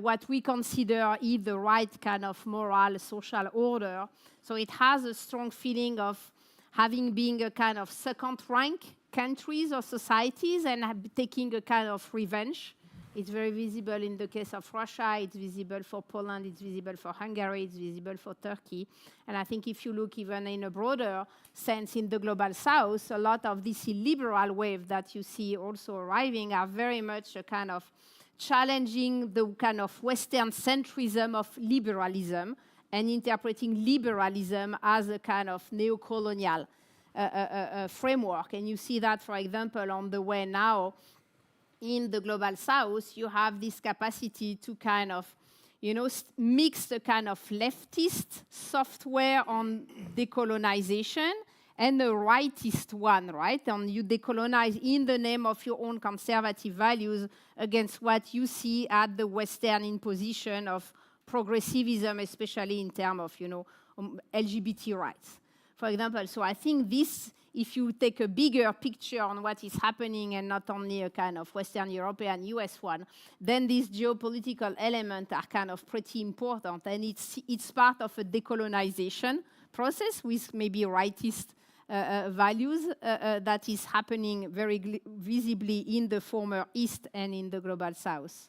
what we consider is the right kind of moral, social order. So it has a strong feeling of having been a kind of second-rank countries or societies and taking a kind of revenge. It's very visible in the case of Russia, it's visible for Poland, it's visible for Hungary, it's visible for Turkey. And I think if you look even in a broader sense in the global south, a lot of this illiberal wave that you see also arriving are very much a kind of challenging the kind of Western centrism of liberalism and interpreting liberalism as a kind of neo-colonial framework. And you see that, for example, on the way now in the global south, you have this capacity to kind of, you know, mix the kind of leftist software on decolonization and the rightist one, right? And you decolonize in the name of your own conservative values against what you see at the Western imposition of progressivism, especially in terms of, you know, LGBT rights, for example. So I think this, if you take a bigger picture on what is happening and not only a kind of Western European US one, then these geopolitical elements are kind of pretty important. And it's part of a decolonization process with maybe rightist values that is happening very visibly in the former East and in the global South.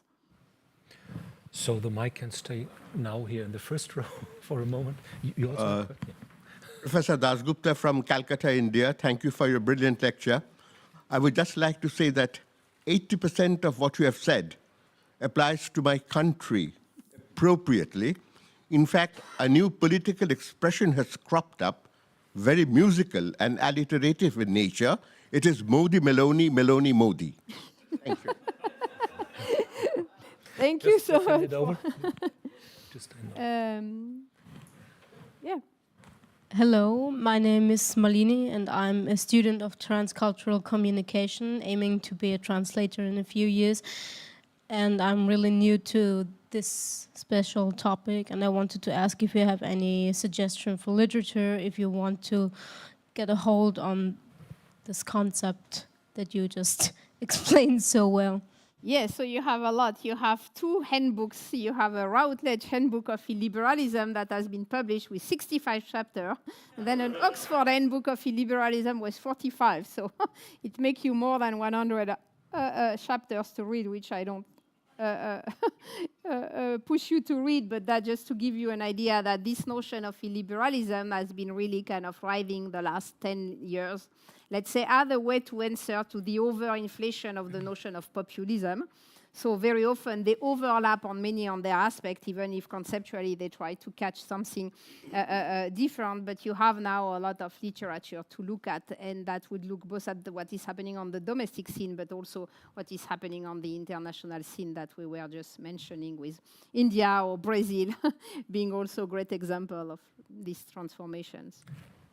So the mic can stay now here in the first row for a moment. You also have a question? Professor Dasgupta from Calcutta, India, thank you for your brilliant lecture. I would just like to say that 80% of what you have said applies to my country appropriately. In fact, a new political expression has cropped up, very musical and alliterative in nature. It is Modi, Meloni, Meloni, Modi. Thank you. Thank you so Hand much. it over. Just stand up. Yeah. Hello, my name is Marlene and I'm a student of transcultural communication, aiming to be a translator in a few years. And I'm really new to this special topic, and I wanted to ask if you have any suggestion for literature, if you want to get a hold on this concept that you just explained so well. Yes, so you have a lot. You have 2 handbooks. You have a Routledge Handbook of Illiberalism that has been published with 65 chapters. And then an Oxford Handbook of Illiberalism with 45. So it makes you more than 100 chapters to read, which I don't push you to read, but that just to give you an idea that this notion of illiberalism has been really kind of thriving the last 10 years. Let's say, as a way to answer to the overinflation of the notion of populism. So very often they overlap on many on their aspects, even if conceptually they try to catch something different. But you have now a lot of literature to look at, and that would look both at what is happening on the domestic scene, but also what is happening on the international scene that we were just mentioning, with India or Brazil being also a great example of these transformations.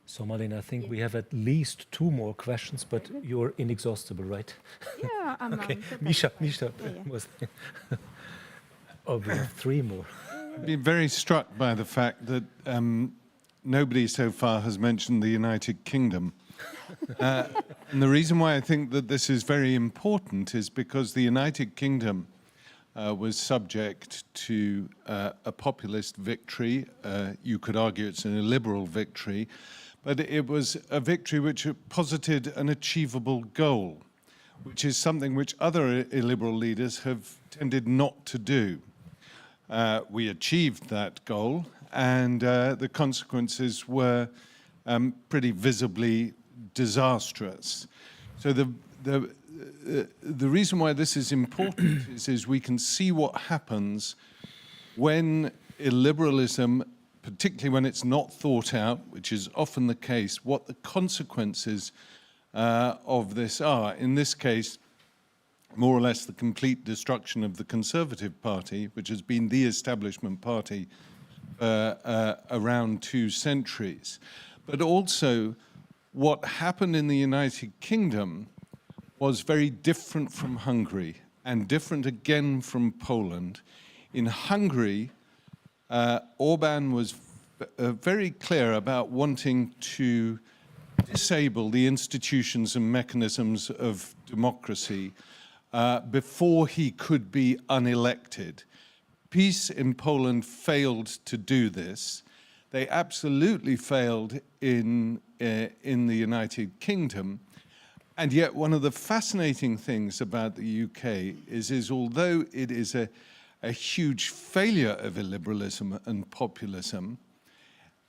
So, Marlene, I think we have at least 2 more questions, but you're inexhaustible, right? Yeah, I'm Okay, totally Misha fine. was. Oh, we have 3 more. I've been very struck by the fact that nobody so far has mentioned the United Kingdom. And the reason why I think that this is very important is because the United Kingdom was subject to a populist victory. You could argue it's an illiberal victory, but it was a victory which posited an achievable goal, which is something which other illiberal leaders have tended not to do. We achieved that goal, and the consequences were pretty visibly disastrous. So the reason why this is important is we can see what happens when illiberalism, particularly when it's not thought out, which is often the case, what the consequences of this are. In this case, more or less the complete destruction of the Conservative Party, which has been the establishment party around 2 centuries. But also, what happened in the United Kingdom was very different from Hungary, and different again from Poland. In Hungary, Orban was very clear about wanting to disable the institutions and mechanisms of democracy before he could be unelected. PiS in Poland failed to do this. They absolutely failed in the United Kingdom. And yet one of the fascinating things about the UK is although it is a huge failure of illiberalism and populism,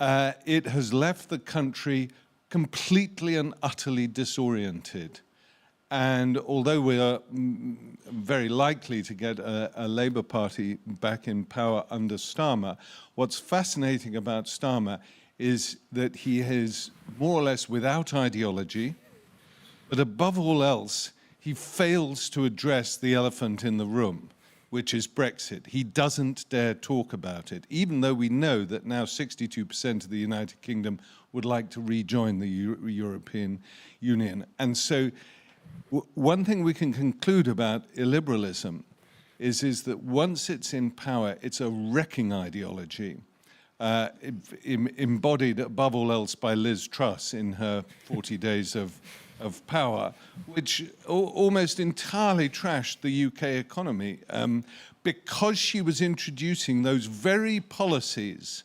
it has left the country completely and utterly disoriented. And although we are very likely to get a Labour Party back in power under Starmer, what's fascinating about Starmer is that he is more or less without ideology, but above all else, he fails to address the elephant in the room, which is Brexit. He doesn't dare talk about it, even though we know that now 62% of the United Kingdom would like to rejoin the European Union. And so one thing we can conclude about illiberalism is that once it's in power, it's a wrecking ideology, embodied above all else by Liz Truss in her 40 days of power, which almost entirely trashed the UK economy because she was introducing those very policies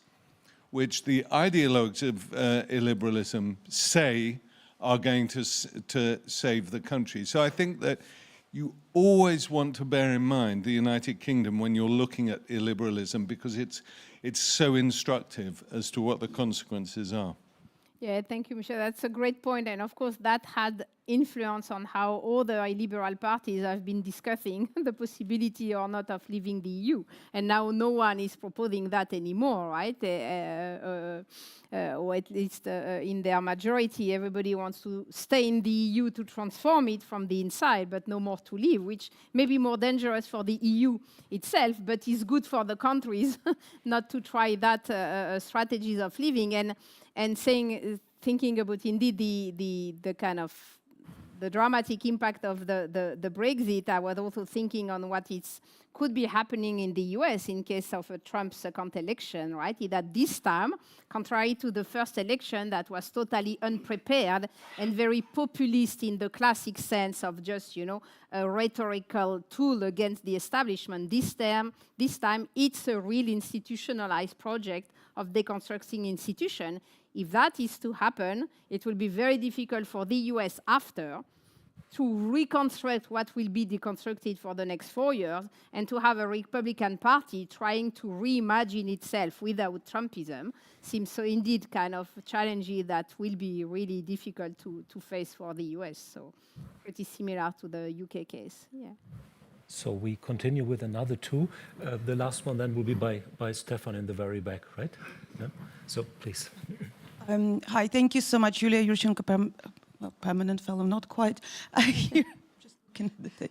which the ideologues of illiberalism say are going to save the country. So I think that you always want to bear in mind the United Kingdom when you're looking at illiberalism, because it's so instructive as to what the consequences are. Yeah, thank you, Michelle. That's a great point. And of course, that had influence on how other illiberal parties have been discussing the possibility or not of leaving the EU. And now no one is proposing that anymore, right? Or at least in their majority, everybody wants to stay in the EU to transform it from the inside, but no more to leave, which may be more dangerous for the EU itself, but is good for the countries not to try that strategies of leaving. And thinking about indeed the kind of the dramatic impact of the Brexit, I was also thinking on what could be happening in the US in case of a Trump second election, right? That this time, contrary to the first election that was totally unprepared and very populist in the classic sense of just, a rhetorical tool against the establishment, this time it's a real institutionalized project of deconstructing institution. If that is to happen, it will be very difficult for the US after to reconstruct what will be deconstructed for the next 4 years and to have a Republican Party trying to reimagine itself without Trumpism seems so indeed kind of challenging that will be really difficult to face for the US. So pretty similar to the UK case, yeah. So we continue with another two. The last one then will be by Stefan in the very back, right? Yeah? So please. Hi, thank you so much, Yulia Yushchenko, Permanent Fellow, not quite. Just looking at the thing.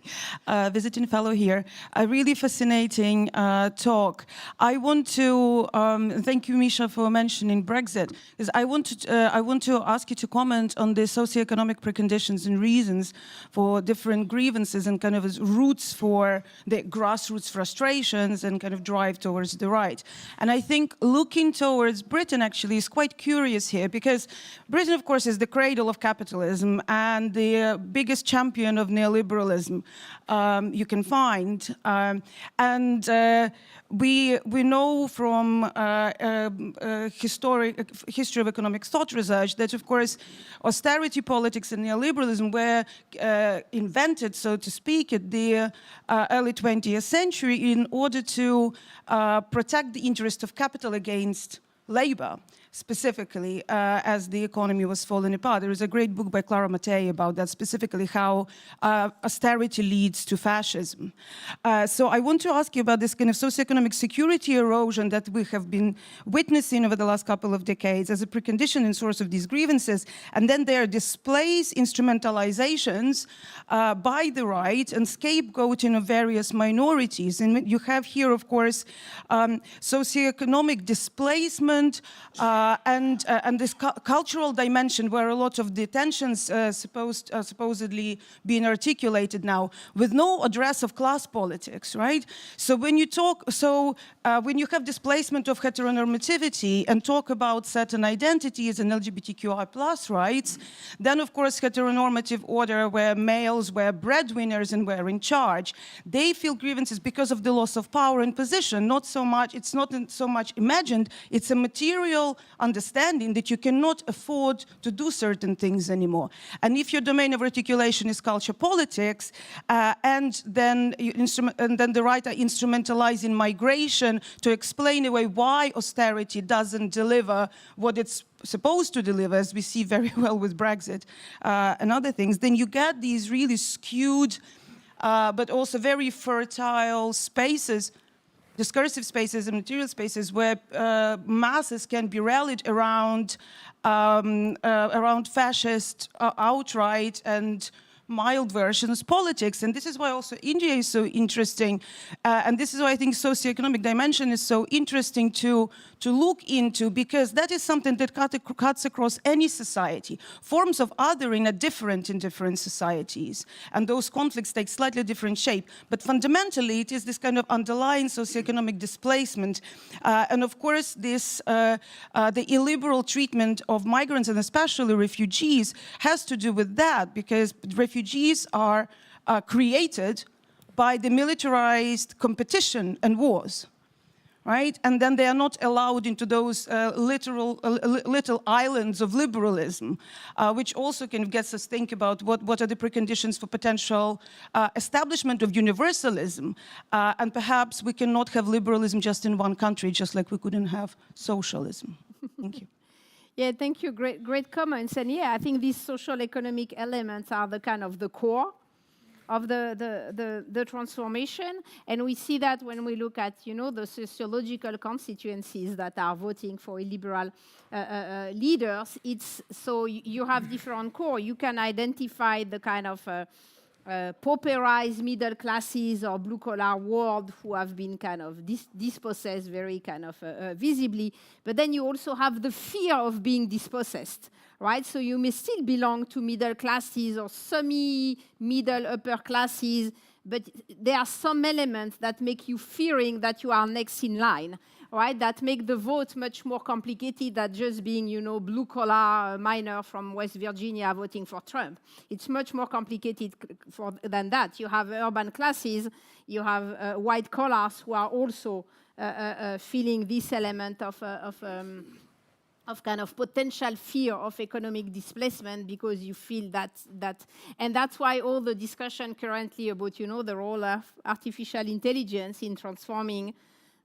Visiting Fellow here. A really fascinating talk. I want to thank you, Misha, for mentioning Brexit, because I want to ask you to comment on the socioeconomic preconditions and reasons for different grievances and kind of as roots for the grassroots frustrations and kind of drive towards the right. And I think looking towards Britain actually is quite curious here, because Britain, of course, is the cradle of capitalism and the biggest champion of neoliberalism you can find. We know from history of economic thought research that, of course, austerity politics and neoliberalism were invented, so to speak, at the early 20th century in order to protect the interest of capital against labor, specifically as the economy was falling apart. There is a great book by Clara Mattei about that, specifically how austerity leads to fascism. So I want to ask you about this kind of socioeconomic security erosion that we have been witnessing over the last couple of decades as a precondition and source of these grievances, and then there are displaced instrumentalizations by the right and scapegoating of various minorities. And you have here, of course, socioeconomic displacement, and this cultural dimension where a lot of the tensions supposedly being articulated now with no address of class politics, right? So when you when you have displacement of heteronormativity and talk about certain identities and LGBTQI+ rights, then of course heteronormative order where males were breadwinners and were in charge, they feel grievances because of the loss of power and position. It's not so much imagined, it's a material understanding that you cannot afford to do certain things anymore. And if your domain of articulation is culture politics, and then the right are instrumentalizing migration to explain away why austerity doesn't deliver what it's supposed to deliver, as we see very well with Brexit and other things, then you get these really skewed, but also very fertile spaces, discursive spaces and material spaces where masses can be rallied around fascist, outright and mild versions politics. And this is why also India is so interesting. And this is why I think socioeconomic dimension is so interesting to look into, because that is something that cuts across any society. Forms of othering are different in different societies, and those conflicts take slightly different shape. But fundamentally, it is this kind of underlying socioeconomic displacement. And of course, the illiberal treatment of migrants, and especially refugees, has to do with that, because refugees are created by the militarized competition and wars, right? And then they are not allowed into those little islands of liberalism, which also kind of gets us think about what are the preconditions for potential establishment of universalism. And perhaps we cannot have liberalism just in one country, just like we couldn't have socialism. Thank you. Yeah, thank you. Great comments. And yeah, I think these social economic elements are the kind of the core of the transformation. And we see that when we look at, the sociological constituencies that are voting for illiberal leaders. So you have different core. You can identify the kind of pauperized middle classes or blue-collar world who have been kind of dispossessed very kind of visibly. But then you also have the fear of being dispossessed, right? So you may still belong to middle classes or semi-middle upper classes, but there are some elements that make you fearing that you are next in line, right? That make the vote much more complicated than just being, blue-collar miner from West Virginia voting for Trump. It's much more complicated than that. You have urban classes, you have white collars who are also feeling this element of kind of potential fear of economic displacement because you feel that, and that's why all the discussion currently about, the role of artificial intelligence in transforming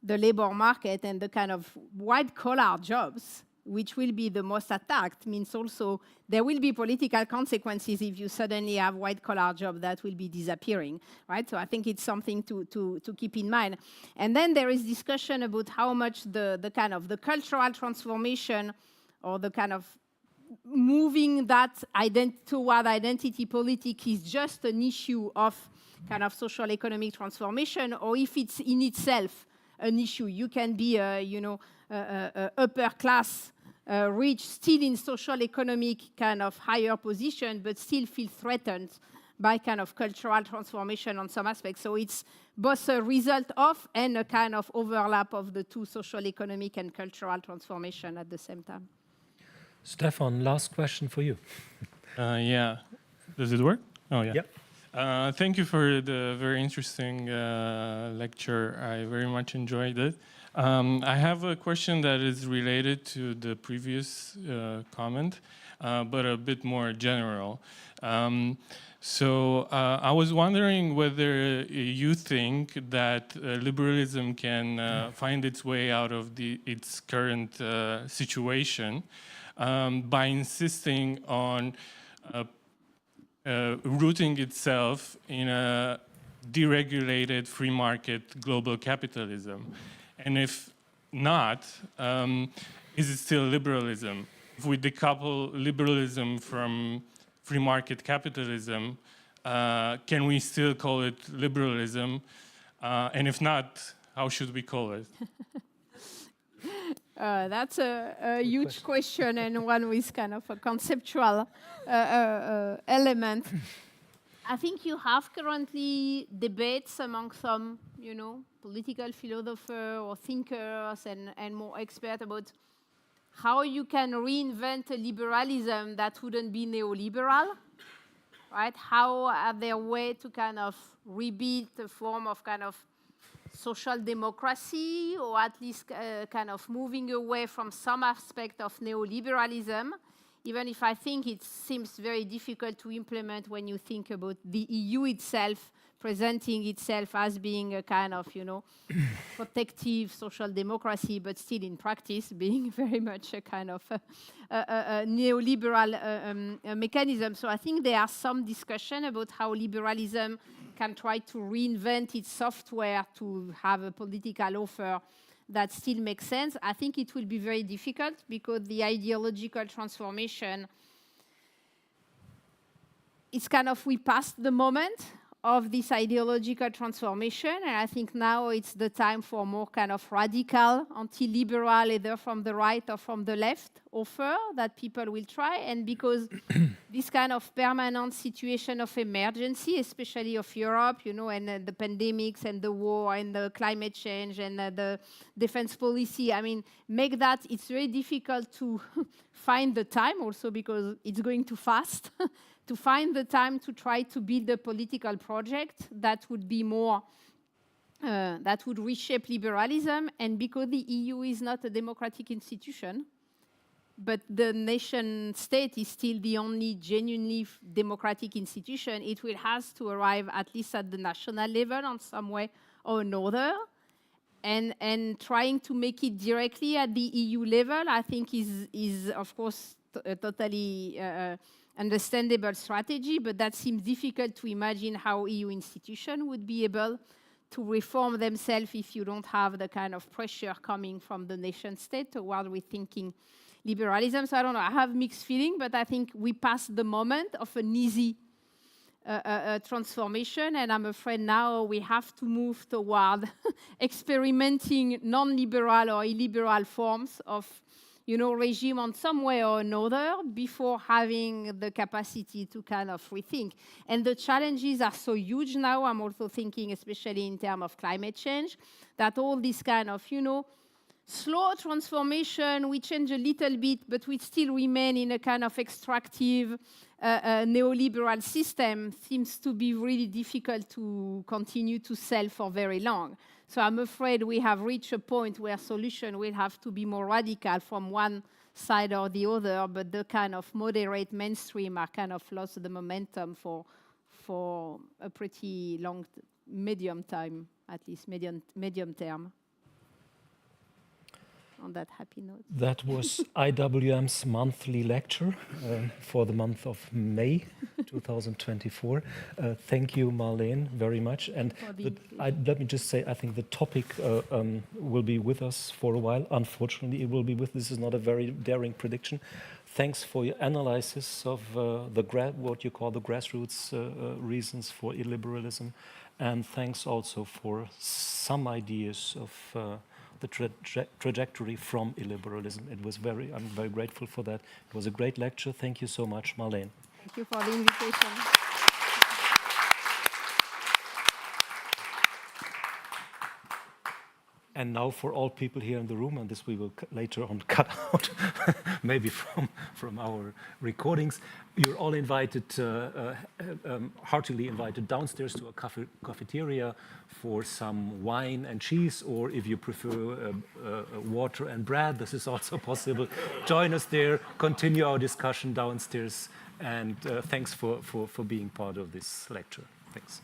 the labor market and the kind of white-collar jobs, which will be the most attacked, means also there will be political consequences if you suddenly have white-collar jobs that will be disappearing, right? So I think it's something to keep in mind. And then there is discussion about how much the kind of the cultural transformation or the kind of moving that toward identity politics is just an issue of kind of social economic transformation, or if it's in itself an issue. You can be upper class, rich, still in social economic kind of higher position, but still feel threatened by kind of cultural transformation on some aspects. So it's both a result of and a kind of overlap of the two social economic and cultural transformation at the same time. Stefan, last question for you. Yeah. Does it work? Oh, yeah. Yep. Thank you for the very interesting lecture. I very much enjoyed it. I have a question that is related to the previous comment, but a bit more general. So I was wondering whether you think that liberalism can find its way out of its current situation by insisting on rooting itself in a deregulated free market global capitalism. And if not, is it still liberalism? If we decouple liberalism from free market capitalism, can we still call it liberalism? And if not, how should we call it? That's a huge question and one with kind of a conceptual element. I think you have currently debates among some, political philosophers or thinkers and more experts about how you can reinvent a liberalism that wouldn't be neoliberal, right? How are there ways to kind of rebuild a form of kind of social democracy, or at least kind of moving away from some aspect of neoliberalism, even if I think it seems very difficult to implement when you think about the EU itself presenting itself as being a kind of, protective social democracy, but still in practice being very much a kind of a neoliberal mechanism. So I think there are some discussion about how liberalism can try to reinvent its software to have a political offer that still makes sense. I think it will be very difficult because the ideological transformation, it's kind of, we passed the moment of this ideological transformation, and I think now it's the time for more kind of radical, anti-liberal, either from the right or from the left offer that people will try. And because this kind of permanent situation of emergency, especially of Europe, and the pandemics and the war and the climate change and the defense policy, make that, it's very difficult to find the time also because it's going too fast. To find the time to try to build a political project that would be more, that would reshape liberalism. And because the EU is not a democratic institution, but the nation state is still the only genuinely democratic institution, it will have to arrive at least at the national level on some way or another. and trying to make it directly at the EU level, I think is of course a totally understandable strategy, but that seems difficult to imagine how EU institutions would be able to reform themselves if you don't have the kind of pressure coming from the nation state toward rethinking liberalism. So I don't know, I have mixed feeling, but I think we passed the moment of an easy transformation, and I'm afraid now we have to move toward experimenting non-liberal or illiberal forms of, you know, regime on some way or another before having the capacity to kind of rethink. And the challenges are so huge now. I'm also thinking, especially in terms of climate change, that all this kind of, you know, slow transformation, we change a little bit, but we still remain in a kind of extractive neoliberal system, seems to be really difficult to continue to sell for very long. So I'm afraid we have reached a point where solution will have to be more radical from one side or the other, but the kind of moderate mainstream are kind of lost the momentum for a pretty long, medium time, at least medium term. On that happy note. That was IWM's monthly lecture for the month of May 2024. Thank you, Marlene, very much. And let me just say, I think the topic will be with us for a while. Unfortunately, it will be with. This is not a very daring prediction. Thanks for your analysis of what you call the grassroots reasons for illiberalism, and thanks also for some ideas of the trajectory from illiberalism. I'm very grateful for that. It was a great lecture. Thank you so much, Marlene. Thank you for the invitation. And now for all people here in the room, and this we will later on cut out, maybe from our recordings, you're all invited, heartily invited downstairs to a cafeteria for some wine and cheese, or if you prefer water and bread, this is also possible. Join us there, continue our discussion downstairs, and thanks for being part of this lecture. Thanks.